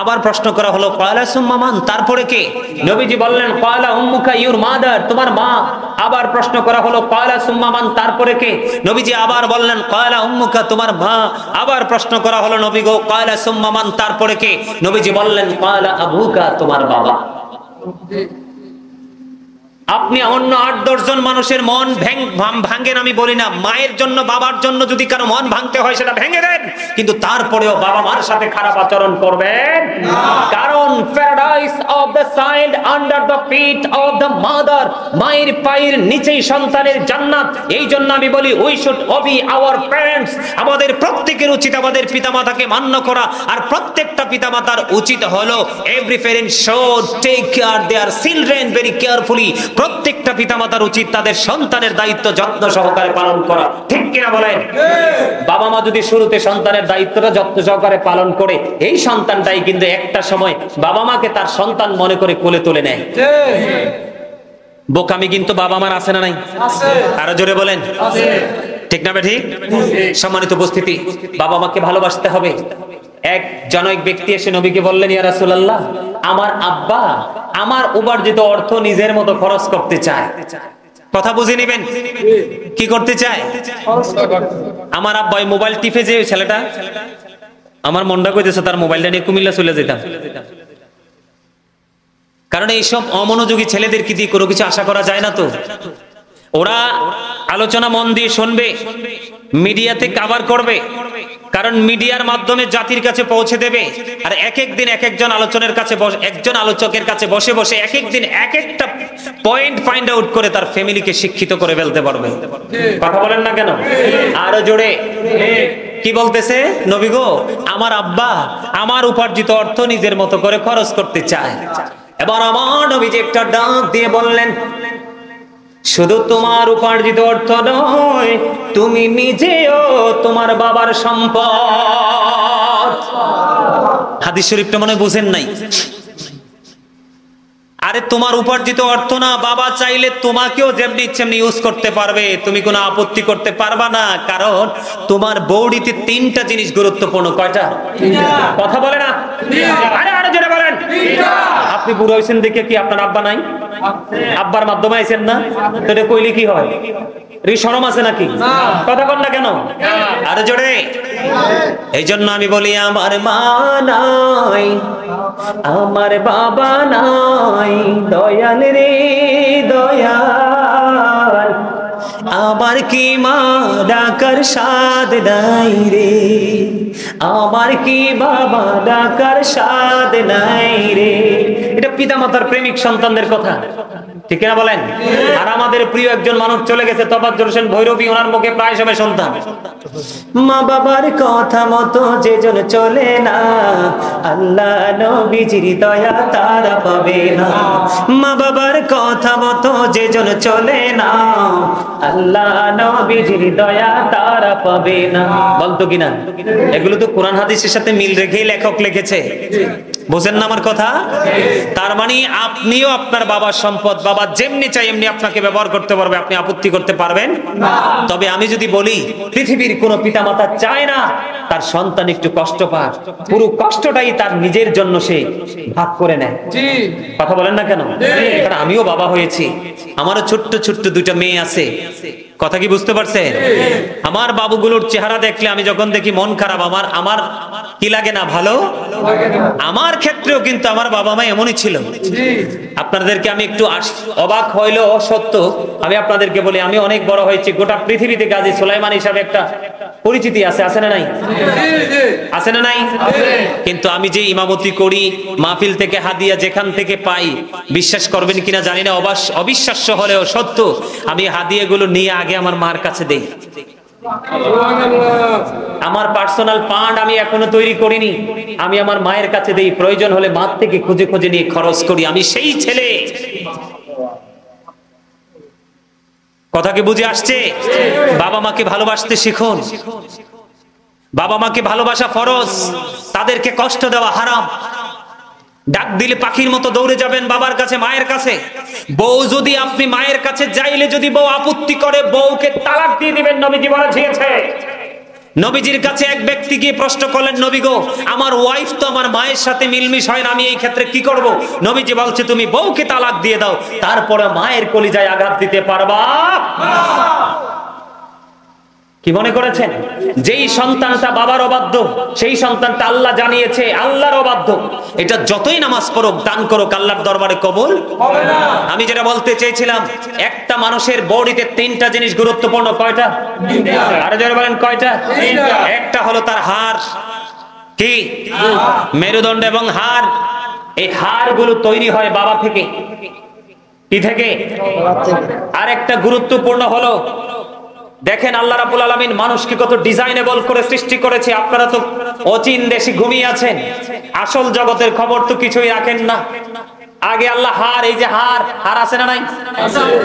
Speaker 1: আবার প্রশ্ন করা হলো ক্বালা সুম্মা মান, তারপরে কে? নবীজি বললেন ক্বালা উম্মুকা ইউর মাদার, তোমার মা। আবার প্রশ্ন করা হলো ক্বালা সুম্মা মান, তারপরে কে? নবীজি আবার বললেন ক্বালা উম্মুকা, তোমার মা। আবার প্রশ্ন করা হলো নবী গো ক্বালা সুম্মা মান, তারপরে কে? নবীজি বললেন ক্বালা আবুকা, তোমার বাবা। আপনি অন্য ৮-১০ জন মানুষের মন ভাঙেন, আমি বলি না, মায়ের জন্য বাবার জন্য যদি কারো মন ভাঙতে হয় সেটা ভেঙে দেন, কিন্তু তারপরেও বাবা মার সাথে খারাপ আচরণ করবেন না। কারণ paradise of the child under the feet of the mother, মায়ের পায়ের নিচেই সন্তানের জান্নাত। এই জন্য আমি বলি we should obey our parents. আমাদের প্রত্যেকের উচিত আমাদের পিতামাতাকে মান্য করা, আর প্রত্যেকটা পিতামাতার উচিত হলো every parent should take care their children very carefully. প্রত্যেকটা পিতামাতার উচিত তাদের সন্তানের দায়িত্ব যত্ন সহকারে পালন করা, ঠিক কিনা বলেন? বাবা মা যদি শুরুতে সন্তানের দায়িত্বটা যত্ন সহকারে পালন করে, এই সন্তানটাই কিন্তু একটা সময় বাবা মাকে তার সন্তান মনে করে কোলে তুলে নেয়। বোকামি কিন্তু বাবা মার আছে না নাই? আরো জোরে বলেন, ঠিক না ঠিক? সম্মানিত উপস্থিতি, বাবা মাকে ভালোবাসতে হবে। এক জনৈক ব্যক্তি এসে নবীকে বললেন, ইয়া রাসূলুল্লাহ, আমার আব্বা আমার উপার্জিত অর্থ নিজের মতো খরচ করতে চায়। কথা বুঝে নেবেন, কি করতে চায়? আমার আব্বা মোবাইল টিপে, যে ছেলেটা, আমার মনটা কইতেছে তার মোবাইলটা নিয়ে কুমিল্লা চলে যেতাম। কারণ এইসব অমনোযোগী ছেলেদেরকে দিয়ে কোনো কিছু আশা করা যায় না। তো ওরা আলোচনা মন দিয়ে শুনবে, মিডিয়াতে কভার করবে, কারণ মিডিয়ার মাধ্যমে জাতির কাছে পৌঁছে দেবে। আর এক এক দিন এক একজন আলোচকের কাছে একজন আলোচকের কাছে বসে বসে এক এক দিন এক একটা পয়েন্ট ফাইন্ড আউট করে তার ফ্যামিলিকে শিক্ষিত করে ফেলতে পারবে। কথা বলেন না কেন? আরো জোরে কি বলতেছে নবী গো, আমার আব্বা আমার উপার্জিত অর্থ নিজের মতো করে খরচ করতে চায়। এবার আমার নবীজি একটা ডাক দিয়ে বললেন, শুধু তোমার উপার্জিত অর্থ নয়, তুমি নিজেও তোমার বাবার সম্পদ। হাদিস শরীফটা মনে বুঝেন নাই? আরে তোমার উপার্জিত অর্থ না, বাবা চাইলে তোমাকেও যেমনি ইচ্ছেমনি ইউজ করতে পারবে, তুমি কোনো আপত্তি করতে পারবা না। কারণ তোমার বউড়িতে ৩টা জিনিস গুরুত্বপূর্ণ। কয়টা? কথা বলে না? আরে আরে জোরে বলেন। আপনি বুড়ো হয়েছেন দেখে কি আপনার আব্বা নাই? আব্বার মাধ্যমে আইছেন না? তো এটা কইলে কি হয়? শরম আছে নাকি? কথা বল না কেন? আরে জোরে। এই জন্য আমি বলি, আমার মা নাই, আমার বাবা নাই, দয়াল রে দয়াল, আমার কি মা ডাকার স্বাদ নাই রে, আমার কি বাবা ডাকার স্বাদ নাই রে। এটা পিতামাতার প্রেমিক সন্তানদের কথা, ঠিক না বলেন? আর আমাদের প্রিয় একজন মানুষ চলে গেছে, তোফাজ্জল হোসেন ভৈরবী, ওনার মুখে প্রায় সময় শুনতাম, মা বাবার কথা মতো যেজন চলে না, আল্লাহ নবীজির দয়া তারা পাবে না। মা বাবার কথা মতো যেজন চলে না, আল্লাহ নবীজির দয়া তারা পাবে না। বলতো কিনা? এগুলো তো কোরআন হাদিসের সাথে মিল রেখেই লেখক লিখেছে। বুঝেন না আমার কথা? তার মানে আপনিও আপনার বাবার সম্পদ, বাবা যেমনি চাই এমনি আপনাকে ব্যবহার করতে পারবে, আপনি আপত্তি করতে পারবেন না। তবে আমি যদি বলি, পৃথিবীর কোন পিতামাতা চায় না তার সন্তান একটু কষ্ট পাক, পুরো কষ্টটাই তার নিজের জন্য সে ভাগ করে নেয়। কথা বলেন না কেন? কারণ আমিও বাবা হয়েছি, আমারও ছোট্ট ছোট্ট 2টা মেয়ে আছে। কথা কি বুঝতে পারছেন? আমার বাবুগুলোর চেহারা দেখলে আমি যখন দেখি মন খারাপ। আমার কি লাগে না? ভালো। আমার ক্ষেত্রেও কিন্তু আমার বাবা মা এমনই ছিল। আপনাদেরকে আমি একটু অবাক হইলো সত্য, আমি আপনাদেরকে বলি, আমি অনেক বড় হয়েছি, গোটা পৃথিবীতে গাজী সুলাইমান হিসাবে একটা পরিচিতি আছে, আছে না নাই? আছে না নাই? কিন্তু আমি যে ইমামতি করি, মাহফিল থেকে হাদিয়া যেখান থেকে পাই, বিশ্বাস করবেন কিনা জানি না, অবিশ্বাস্য হলেও সত্য, আমি হাদিয়াগুলো নিয়ে আগে আমার মার কাছে দেই। আমার পার্সোনাল ফান্ড আমি এখনো তৈরি করিনি, আমি আমার মায়ের কাছে দেই। প্রয়োজন হলে মা থেকে খুঁজে খুঁজে নিয়ে খরচ করি। আমি সেই ছেলে। কথা কি বুঝে আসছে? বাবা মাকে ভালোবাসতে শিখুন। বাবা মাকে ভালোবাসা ফরজ, তাদেরকে কষ্ট দেওয়া হারাম। ডাক দিলে পাখির মতো দৌড়ে যাবেন বাবার কাছে, মায়ের কাছে। বউ যদি আপনি মায়ের কাছে যাইলে যদি বউ আপত্তি করে, বউকে তালাক দিয়ে দিবেন। নবীজি বলেছে, নবীজির কাছে এক ব্যক্তি গিয়ে প্রশ্ন করলেন, নবী গো, আমার ওয়াইফ তো আমার মায়ের সাথে মিলমিশ হয় না, আমি এই ক্ষেত্রে কি করব? নবীজি বলছে, তুমি বউকে তালাক দিয়ে দাও, তারপরে মায়ের কলিজায় আঘাত দিতে পারবা? কি মনে করেছেন যেই সন্তানটা বাবার অবাধ্য, সেই সন্তানটা আল্লাহ জানিয়েছে আল্লাহর অবাধ্য, এটা যতই নামাজ পড়ুক দান করুক আল্লাহর দরবারে কবুল হবে না। আমি যেটা বলতে চেয়েছিলাম, একটা মানুষের বডিতে তিনটা জিনিস গুরুত্বপূর্ণ। কয়টা? আরো জোরে বলেন কয়টা? একটা হলো তার হাড়। কি? মেরুদণ্ড এবং হাড়। এই হাড়গুলো তৈরি হয় বাবা থেকে। কি থেকে? আর একটা গুরুত্বপূর্ণ হলো, দেখেন আল্লাহ রাব্বুল আলামিন মানুষকে কত ডিজাইনেবল করে সৃষ্টি করেছে। আপনারা তো অচিন দেশে ঘুমিয়ে আছেন, আসল জগতের খবর তো কিছুই রাখেন না। আগে আল্লাহ হাড়, এই যে হাড় আছে না নাই?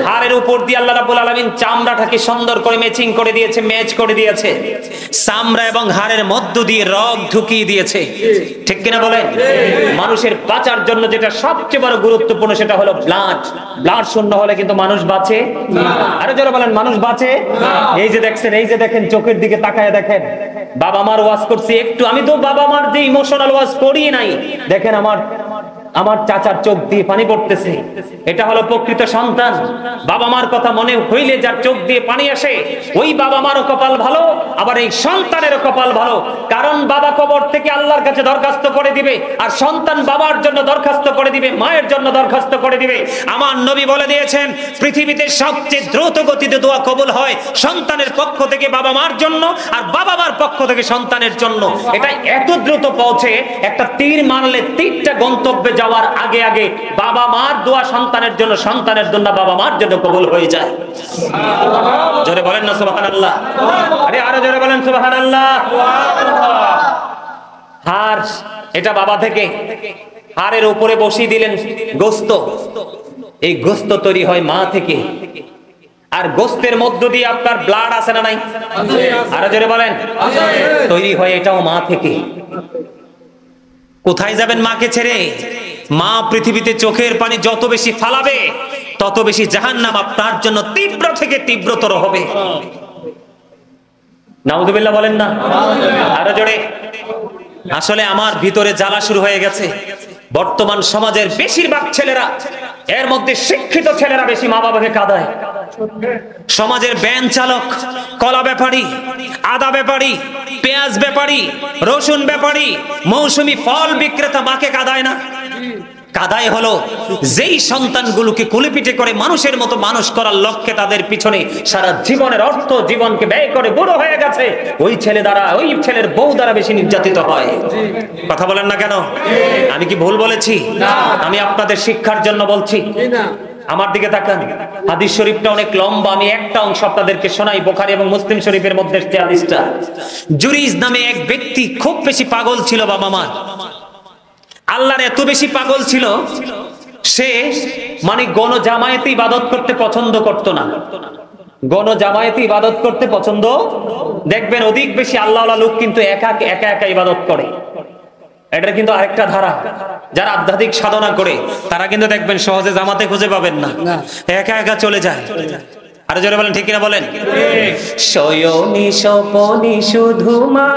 Speaker 1: হাড়ের উপর দিয়ে আল্লাহ রাব্বুল আলামিন চামড়াটাকে সুন্দর করে ম্যাচিং করে দিয়েছে, ম্যাচ করে দিয়েছে। চামড়া এবং হাড়ের মধ্য দিয়ে রগ ঢুকিয়ে দিয়েছে। ঠিক কিনা বলেন? মানুষের বাঁচার জন্য যেটা সবচেয়ে বড় গুরুত্বপূর্ণ সেটা হলো ব্লাড। ব্লাড শূন্য হলে কিন্তু মানুষ বাঁচে না। আরো যারা বলেন মানুষ বাঁচে না। এই যে দেখছেন, এই যে দেখেন, চোখের দিকে তাকায় দেখেন, বাবা মার ওয়াজ করছি একটু, আমি তো বাবা মার যে ইমোশনাল ওয়াজ করি নাই, দেখেন আমার চাচার চোখ দিয়ে পানি পড়তেছে। এটা হলো প্রকৃত সন্তান। বাবা মার কথা মনে হইলে যার চোখ দিয়ে পানি আসে, ওই বাবা মারও কপাল ভালো, আবার এই সন্তানেরও কপাল ভালো। কারণ বাবা কবর থেকে আল্লাহর কাছে দরখাস্ত করে দিবে, আর সন্তান বাবার জন্য দরখাস্ত করে দিবে, মায়ের জন্য দরখাস্ত করে দিবে। আমার নবী বলে দিয়েছেন, পৃথিবীতে সবচেয়ে দ্রুত গতিতে দোয়া কবুল হয় সন্তানের পক্ষ থেকে বাবা মার জন্য, আর বাবা মার পক্ষ থেকে সন্তানের জন্য। এটা এত দ্রুত পৌঁছে, একটা তীর মারলে তীরটা গন্তব্যে যাওয়ার আগে আগে বাবা মার দোয়া সন্তানের জন্য, সন্তানের জন্য বাবা মার জন্য কবুল হয়ে যায়। জোরে বলেন না সুবহানাল্লাহ। আরে আরো জোরে বলেন সুবহানাল্লাহ। হাড়, এটা বাবা থেকে। হাড়ের উপরে বসিয়ে দিলেন গোস্ত, এই গোস্ত তৈরি হয় মা থেকে। আর গোস্তের মধ্য দিয়ে আপনার ব্লাড আছে না নাই? আরো জোরে বলেন। তৈরি হয় এটাও মা থেকে। কোথায় যাবেন মাকে ছেড়ে? মা পৃথিবীতে চোখের পানি যত বেশি ফালাবে, তত বেশি জাহান্নাম আপনার জন্য তীব্র থেকে তীব্রতর হবে। নাউযুবিল্লাহ বলেন না। আরো জোরে। আসলে আমার ভিতরে জ্বালা শুরু হয়ে গেছে। বর্তমান সমাজের বেশিরভাগ ছেলেরা, এর মধ্যে শিক্ষিত ছেলেরা বেশি মা বাবাকে কাঁদায়। সমাজের ভ্যান চালক, কলা ব্যাপারী, আদা ব্যাপারী, পেঁয়াজ ব্যাপারী, রসুন ব্যাপারী, মৌসুমী ফল বিক্রেতা মাকে কাঁদায় না? কাদায় হলো যেই সন্তানগুলোকে কুলিপিটে করে মানুষের মতো মানুষ করার লক্ষ্যে তাদের পিছনে সারা জীবনের অর্থ জীবনকে ব্যয় করে বুড়ো হয়ে গেছে, ওই ছেলে দ্বারা, ওই ছেলের বউ দ্বারা বেশি নির্যাতিত হয়। কথা বলেন না কেন? আমি কি ভুল বলেছি? আমি আপনাদের শিক্ষার জন্য বলছি। আমার দিকে তাকান, হাদিস শরীফটা অনেক লম্বা, আমি একটা অংশ আপনাদেরকে শোনাই। বুখারী এবং মুসলিম শরীফের মধ্যে হাদিসটা। জুরিজ নামে এক ব্যক্তি খুব বেশি পাগল ছিল বাবা মা। আল্লাহর এত বেশি পাগল ছিল, সে মানে গণজামায়াতে ইবাদত করতে পছন্দ করত না। গণজামায়াতে ইবাদত করতে পছন্দ, দেখবেন অধিক বেশি আল্লাহওয়ালা লোক কিন্তু একা একা ইবাদত করে। এটা কিন্তু আরেকটা ধারা। যারা আধ্যাত্মিক সাধনা করে তারা কিন্তু দেখবেন সহজে জামাতে খুঁজে পাবেন না, একা একা চলে যায়। আরো জোরে বলেন, ঠিক কিনা বলেন? শয়নি স্বপনে শুধু মা,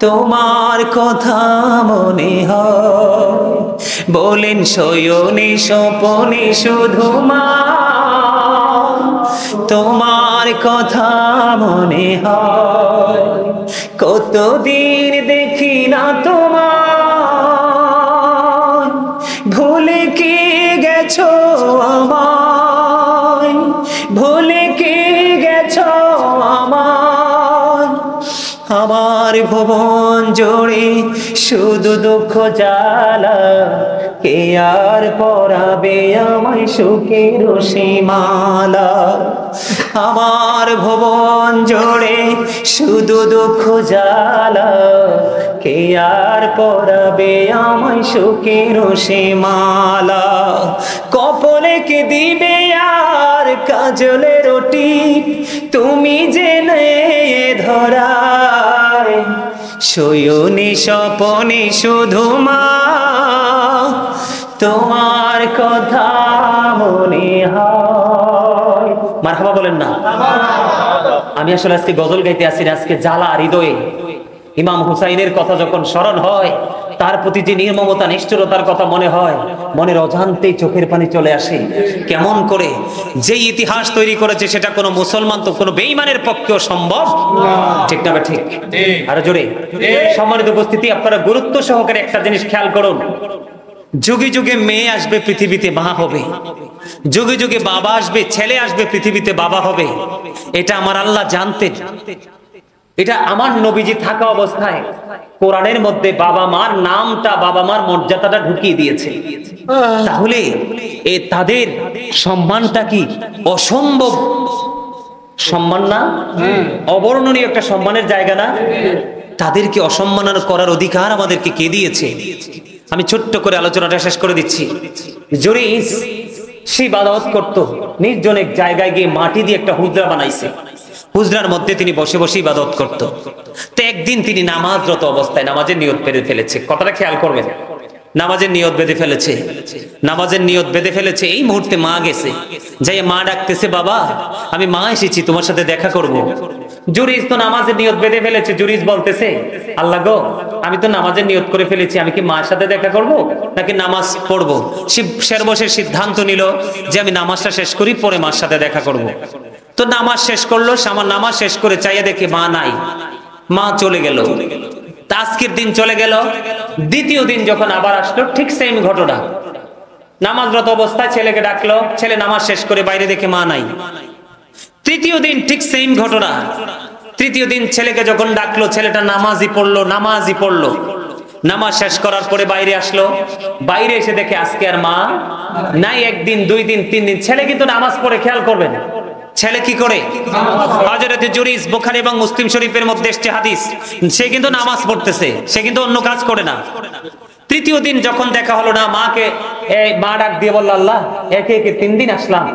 Speaker 1: তোমার কথা মনে হয়। বলেন শয়নি স্বপনে শুধু মা, তোমার কথা মনে হয়। কতদিন দেখি না তোমার, ভুলে কি গেছো আমায়, ভুলে কি গেছো আমায়। আমার ভুবন জুড়ে শুধু দুঃখ জ্বালা, কে আর পরাবে আমায় সুখের সীমালা। আমার ভুবন জুড়ে শুধু দুঃখ জ্বালা, কে আর পরাবে আমায় সুখের সীমালা। কপালে কে দিবে আর কাজলের টিপ, তুমি জেনে ধরায়। শয়নি স্বপনে শুধু মা, তোমার কথা মনে হয়। মারহাবা বলেন না। আমি আসলে আজকে গজল গাইতে আসি না, আজকে জ্বালা হৃদয়ে ইমাম হুসাইনের কথা যখন স্মরণ হয়, তার প্রতি যে নির্মমতা নিষ্ঠুরতার কথা মনে হয়, মনের অজান্তেই চোখের পানি চলে আসে। কেমন করে যে ইতিহাস তৈরি করেছে সেটা কোনো মুসলমান তো কোনো বেঈমানের পক্ষেও সম্ভব না, ঠিক না? ঠিক। আরো জোরে। সম্মানিত উপস্থিতি, আপনারা গুরুত্ব সহকারে একটা জিনিস খেয়াল করুন, যুগে যুগে মেয়ে আসবে পৃথিবীতে মা হবে, যুগে যুগে বাবা আসবে, ছেলে আসবে পৃথিবীতে বাবা হবে। এটা আমার আল্লাহ জানতেন, এটা আমার নবীজি থাকা অবস্থায় কোরআনের মধ্যে বাবা মার নামটা, বাবা মার মর্যাদাটা ঢুকিয়ে দিয়েছে। তাহলে তাদের সম্মানটা কি অসম্ভব সম্মান না? অবর্ণনীয় একটা সম্মানের জায়গা না? তাদেরকে অসম্মাননা করার অধিকার আমাদেরকে কে দিয়েছে? আমি ছোট্ট করে আলোচনাটা শেষ করে দিচ্ছি। জুরিস সে ইবাদত করত, নির্জন এক জায়গায় গিয়ে মাটি দিয়ে একটা হুজরা বানাইছে, হুজরার মধ্যে তিনি বসে বসে ইবাদত করত। তো একদিন তিনি নামাজরত অবস্থায় নামাজের নিয়ত বেঁধে ফেলেছে। কথাটা খেয়াল করবেন, নামাজের নিয়ত বেঁধে ফেলেছে, নামাজের নিয়ত বেঁধে ফেলেছে। এই মুহূর্তে মা গেছে, যাই মা ডাকতেছে, বাবা আমি মা এসেছি, তোমার সাথে দেখা করব। জুরিস তো নামাজের নিয়ত বেঁধে ফেলেছে। জুরিস বলতেছে, আল্লাহ গো, আমি তো নামাজের নিয়ত করে ফেলেছি, আমি কি মার সাথে দেখা করব নাকি নামাজ পড়বো? সর্বশেষ সিদ্ধান্ত নিল যে আমি নামাজটা শেষ করি, পরে মার সাথে দেখা করব। তো নামাজ শেষ করলো, আমার নামাজ শেষ করে চাইয়া দেখে মা নাই, মা চলে গেল। আজকের দিন চলে গেল, দ্বিতীয় দিন যখন আবার আসলো, ঠিক সেম ঘটনা। নামাজরত অবস্থায় ছেলেকে ডাকলো, ছেলে নামাজ শেষ করে বাইরে দেখে মা নাই। তৃতীয় দিন ঠিক সেম ঘটনা। তৃতীয় দিন ছেলেকে যখন ডাকলো, ছেলেটা নামাজই পড়লো, নামাজই পড়লো। নামাজ শেষ করার পরে বাইরে আসলো, বাইরে এসে দেখে আজকে আর মা নাই। একদিন, দুই দিন, তিন দিন, ছেলে কিন্তু নামাজ পড়ে, খেয়াল করবেন ছেলে কি করে। হযরত জুরিস বুখারী এবং মুসলিম শরীফের মধ্যে এসেছে হাদিস, সে কিন্তু নামাজ পড়তেছে, সে কিন্তু অন্য কাজ করে না। তৃতীয় দিন যখন দেখা হলো না, মাকে মা ডাক দিয়ে বলল, আল্লাহ একে একে 3 দিন আসলাম,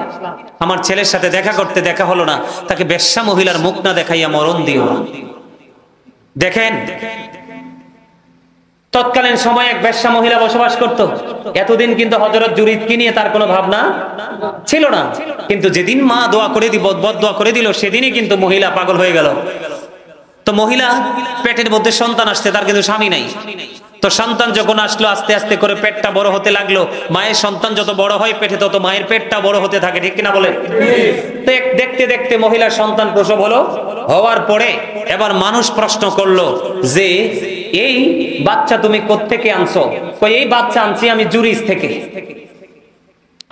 Speaker 1: আমার ছেলের সাথে দেখা করতে দেখা হলো না, তাকে বেশ্যা মহিলার মুখ না দেখাইয়া মরণ দিও। দেখেন, তৎকালীন সময়ে এক বেশ্যা মহিলা বসবাস করত। এতদিন কিন্তু হযরত জুরিদকে নিয়ে তার কোনো ভাবনা ছিল না, কিন্তু যেদিন মা দোয়া করে বদদোয়া করে দিল, সেদিনই কিন্তু মহিলা পাগল হয়ে গেল। তো মহিলা পেটের মধ্যে সন্তান আসছে, তার কিন্তু স্বামী নাই। তো সন্তান যখন আসলো, আস্তে আস্তে করে পেটটা বড় হতে লাগলো। মায়ের সন্তান যত বড় হয় পেটে, তত মায়ের পেটটা বড় হতে থাকে, ঠিক কিনা বলে? দেখতে দেখতে মহিলার সন্তান প্রসব হলো। হওয়ার পরে এবার মানুষ প্রশ্ন করলো যে এই বাচ্চা তুমি কোত্থেকে আনছো? এই বাচ্চা আনছি আমি জুরিস থেকে।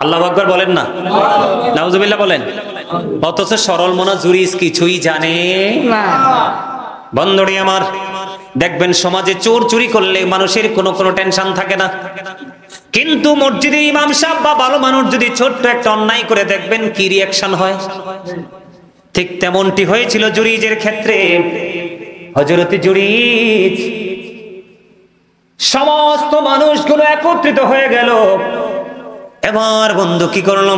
Speaker 1: আল্লাহু আকবার বলেন না, নাউজুবিল্লাহ বলেন। অথচ সরল মনা জুরিস কিছুই জানে না। বন্ধুরি আমার, দেখবেন সমাজে চোর চুরি করলে মানুষের কোনো টেনশন থাকে না, কিন্তু মসজিদে ইমাম সাহেব বা ভালো মানুষ যদি ছোট্ট একটা অন্যায় করে, দেখবেন কি রিঅ্যাকশন হয়। ঠিক তেমনটি হয়েছিল জুরিজের ক্ষেত্রে। হযরত জুরিজ, সমস্ত মানুষগুলো একত্রিত হয়ে গেল। এবার বন্ধু কি করলো,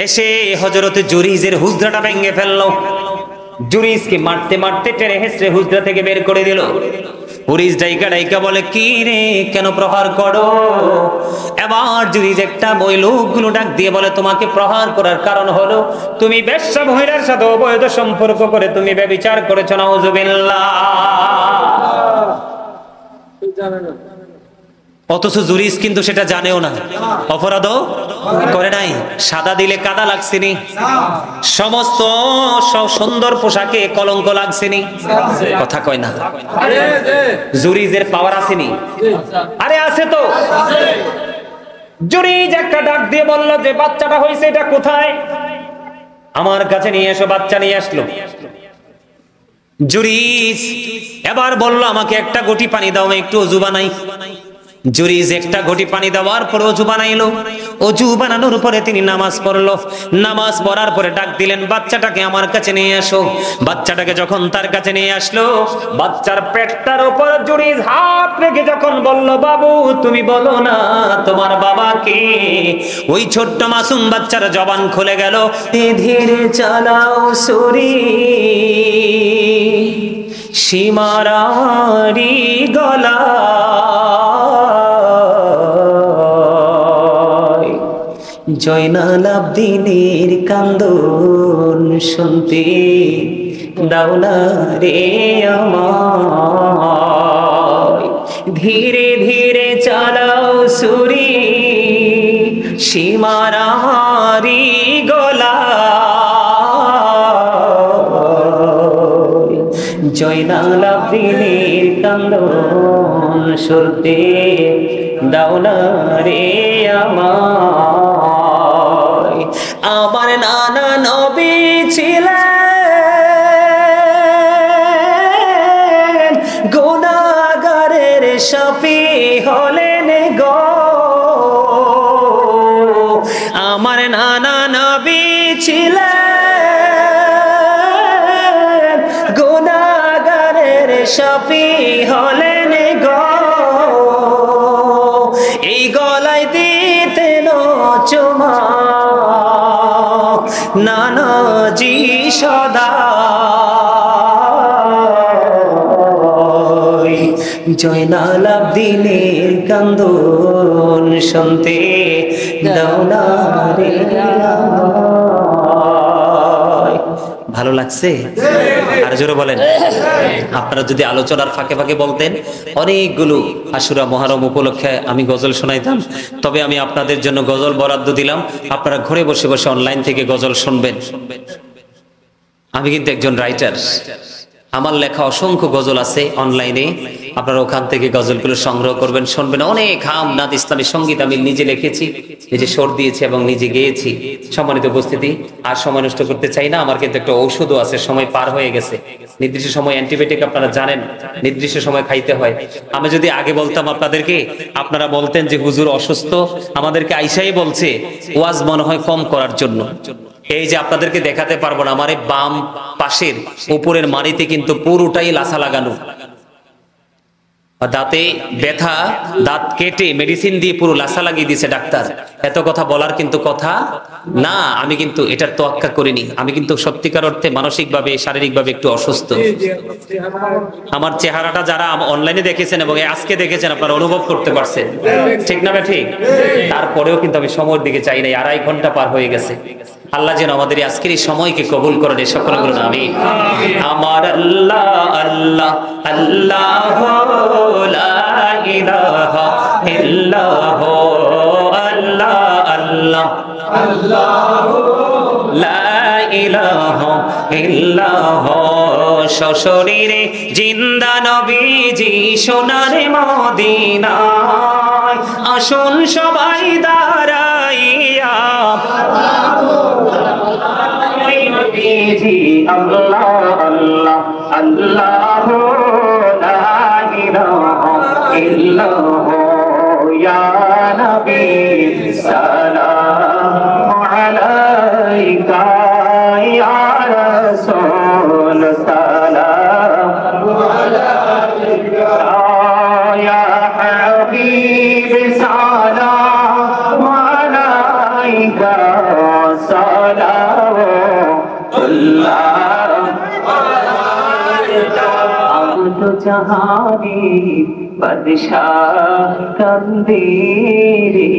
Speaker 1: এসে হযরত জুরিজের হুজরাটা ভেঙে ফেললো। জুরিজকে মারতে মারতে টেনে হেসড়ে হুজরা থেকে বের করে দিল। জুরিজ ডাইকা বলে, কি রে, কেন প্রহার করো? এবার জুরিজ একটা ওই লোকগুলো ডাক দিয়ে বলে, তোমাকে প্রহার করার কারণ হলো তুমি বেশ্যা মহিলার সাথে অবৈধ সম্পর্ক করে তুমি ব্যভিচার করেছো। নাউজুবিল্লাহ। অথচ জুরিজ কিন্তু সেটা জানেও না, অপরাধও করে নাই। সাদা দিলে কাদা লাগছেনি, সমস্ত সুন্দর পোশাকে কলঙ্ক লাগছেনি, কথা কয় না। জুরিজের পাওয়ার আসেনি? আরে আছে তো। জুরিজ একটা ডাক দিয়ে বলল যে বাচ্চাটা হয়েছে, এটা কোথায়? আমার কাছে নিয়ে এসো। বাচ্চা নিয়ে আসলো। জুরিজ এবার বলল, আমাকে একটা ঘটি পানি দাও, আমি একটু ওযু বানাই। জুরিজ একটা ঘটি পানি দেওয়ার পরে অজু বানাইলো। অজু বানানোর পরে তিনি নামাজ পড়লো। নামাজ পড়ার পরে ডাক দিলেন, বাচ্চাটাকে আমার কাছে নিয়ে আসো। বাচ্চাটাকে যখন তার কাছে নিয়ে আসলো, বাচ্চার পেটটার উপর জুরিজ হাত রেখে যখন বলল, বাবু তুমি বলো না তোমার বাবা কে? ওই ছোট্ট মাসুম বাচ্চার জবান খুলে গেল। ধীরে চালাও সুরি সীমারারি গলা, জয়নাল আবদিনের কান্দন শুনতে দাও না রে আমায়, ধীরে ধীরে চালাও সুরি সীমার আমারি গলা, জয়নাল আবদিনের কান্দন শুনতে দাও না রে আমায়। আমার নানা নবী ছিলেন গুনাহগারের শাফি হলেন গো, আমার নানা নবী ছিলেন গুনাহগারের শাফি হলেন গো, এই গলায় দিতেন চুমা নানাজি সদা, জয়নাল আবদিনের কান্দন শুনতে দাও না রে আমায়। ভালো লাগছে? আর জোরে বলেন। আপনারা যদি আলোচনার ফাঁকে ফাঁকে বলতেন, অনেকগুলো আশুরা মহরম উপলক্ষে আমি গজল শোনাইতাম। তবে আমি আপনাদের জন্য গজল বরাদ্দ দিলাম, আপনারা ঘরে বসে বসে অনলাইন থেকে গজল শুনবেন। আমি কিন্তু একজন রাইটার, আমার লেখা অসংখ্য গজল আছে অনলাইনে, আপনারা ওখান থেকে গজলগুলো সংগ্রহ করবেন, শুনবেন। অনেক হামনাদ ইসলামী সঙ্গীত আমি নিজে লিখেছি, নিজে সুর দিয়েছি এবং নিজে গেয়েছি। সম্মানিত উপস্থিতি, আর সময় নষ্ট করতে চাই না, আমার কিন্তু একটা ঔষধও আছে, সময় পার হয়ে গেছে। নির্দিষ্ট সময় অ্যান্টিবায়োটিক আপনারা জানেন নির্দিষ্ট সময় খাইতে হয়। আমি যদি আগে বলতাম আপনাদেরকে, আপনারা বলতেন যে হুজুর অসুস্থ, আমাদেরকে আইসাই বলছে ওয়াজ মনে হয় কম করার জন্য। এই যে আপনাদেরকে দেখাতে পারবো না, আমার এই বাম পাশের উপরের মাড়িতে কিন্তু পুরোটাই লাসা লাগানো, দাঁতে ব্যথা, দাঁত কেটে মেডিসিন দিয়ে পুরো লাসা লাগিয়ে দিয়েছে ডাক্তার। এত কথা বলার কিন্তু কথা না, আমি কিন্তু এটার তোয়াক্কা করিনি। আমি কিন্তু সত্যিকার অর্থে মানসিকভাবে শারীরিকভাবে একটু অসুস্থ। আমার চেহারাটা যারা অনলাইনে দেখেছেন এবং আজকে দেখেছেন আপনারা অনুভব করতে পারছেন, ঠিক না ঠিক? তারপরেও কিন্তু আমি সময়ের দিকে চাই নাই, 2.5 ঘন্টা পার হয়ে গেছে। আল্লাহ যেন আমাদের আজকের এই সময়কে কবুল করেন, এই সকল বলুন আমিন। আমার আল্লাহ আল্লাহ আল্লাহ লা ইলাহা ইল্লাল্লাহ, আল্লাহ আল্লাহ আল্লাহ লা ইলাহা ইল্লাল্লাহ, সশরীরে জিন্দা নবীজি সোনার মদিনায়, আসুন সবাই দাঁড়াইয়া আল্লাহ আল্লাহ আল্লাহ লা ইলাহা ইল্লাল্লাহ, ইয়া নবী সালাম আলাইকা, ইয়া রাসূল সালাম আলাইকা, ইয়া হাবিব সালাম আলাইকা, जहानी बादशाह कंदीरी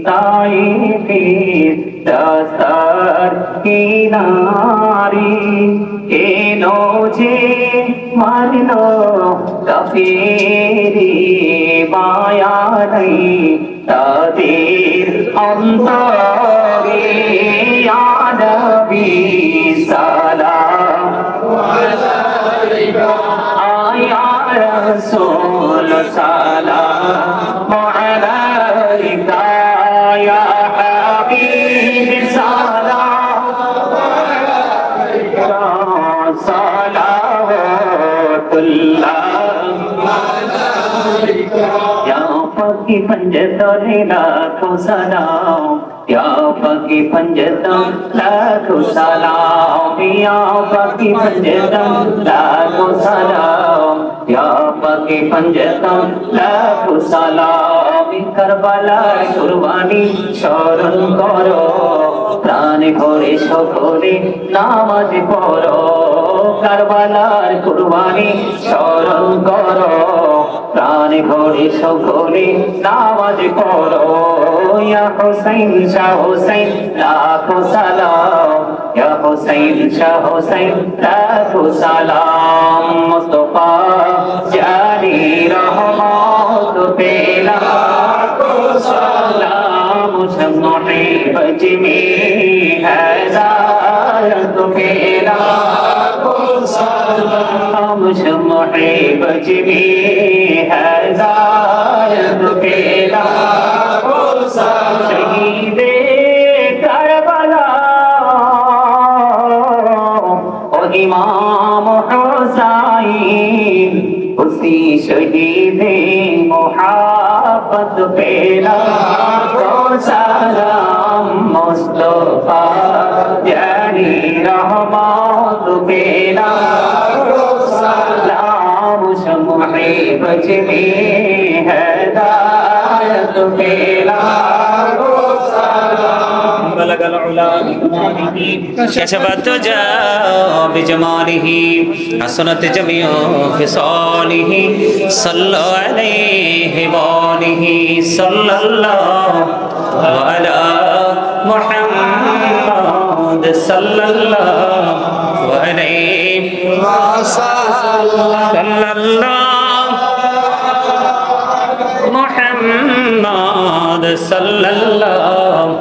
Speaker 1: ताईफे दास्तार किनारी एनो जे मारनो काफिरी माया नहीं तादीर अंतरे या नबी सलाम अलैका, या रसूल सलाम अलैका, या हबीब सलाम अलैका, सलावतुल्लाह अलैका, या पकी पंजतने लाखों सलाम, या पकी पंजतन लाखों सलाम, या पकी पंजतन लाखों सलाम, या पकी पंजतन लाखों सलाम, करबलार कुर्बानी स्मरण करो, प्राण भरे সকলে নামাজ পড়ো, কারবালার কুরবানি স্মরণ করো, প্রাণ ভরে সকলে নামাজ পড়ো ইয়া হুসাইন শাহ হুসাইন লাখো সালাম ইয়া হুসাইন শাহ হুসাইন লাখো সালাম মুস্তাফা জানি রহমত পে লাখো সালাম মুশম্মে বজমি হদায়ত পে লাখো সালাম মুশম্মে বজমি हदायत पे लाखो सलाम शहीदे करबला और इमाम हुसैन उसी शहीदे मोहब्बत पे लाखो सलाम मुस्तफा जानी रहमत पे लाखो सलाम शम्मे बजमी हदायत पे लाखो सलाम बलगल उला बिकमालिही कशफत जा बिजमालिही हसनत जमियो फिसालिही सल्लल्लाहु अलैहि वालिही सल्लल्लाहु अला मुहम्मद सल्लल्लाहु अलैहि सल्लल्लाहु मुहम्मद सल्लल्लाहु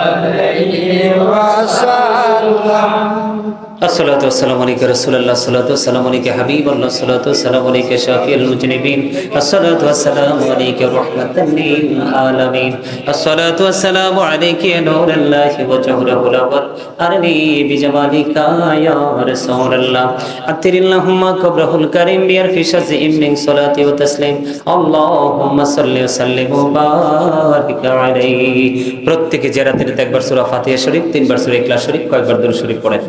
Speaker 1: अलैहि वसल्लम अस्सलातु वस्सलामु अलैका रसूलुल्लाह अस्सलातु वस्सलामु अलैका हबीबुल्लाह अस्सलातु वस्सलामु अलैका शाफिउल मुजनिबीन अस्सलातु वस्सलामु अलैका रहमतल लिल आलमीन अस्सलातु वस्सलामु अलैका या नूरुल्लाहि वजहुल अवल अरनी बिजमालिका या रसूलल्लाह अतिरिल्लाहुम्मा कब्रहुल करीम बिअरफि शज़इम मिन सलाति व तस्लीम अल्लाहुम्मा सल्लि व सल्लिम व बारिक अलैहि प्रत्येक जियारतेর একবার সূরা ফাতিহা শরীফ তিনবার সূরা ইখলাস শরীফ কয়েকবার দুরূদ শরীফ পড়েন।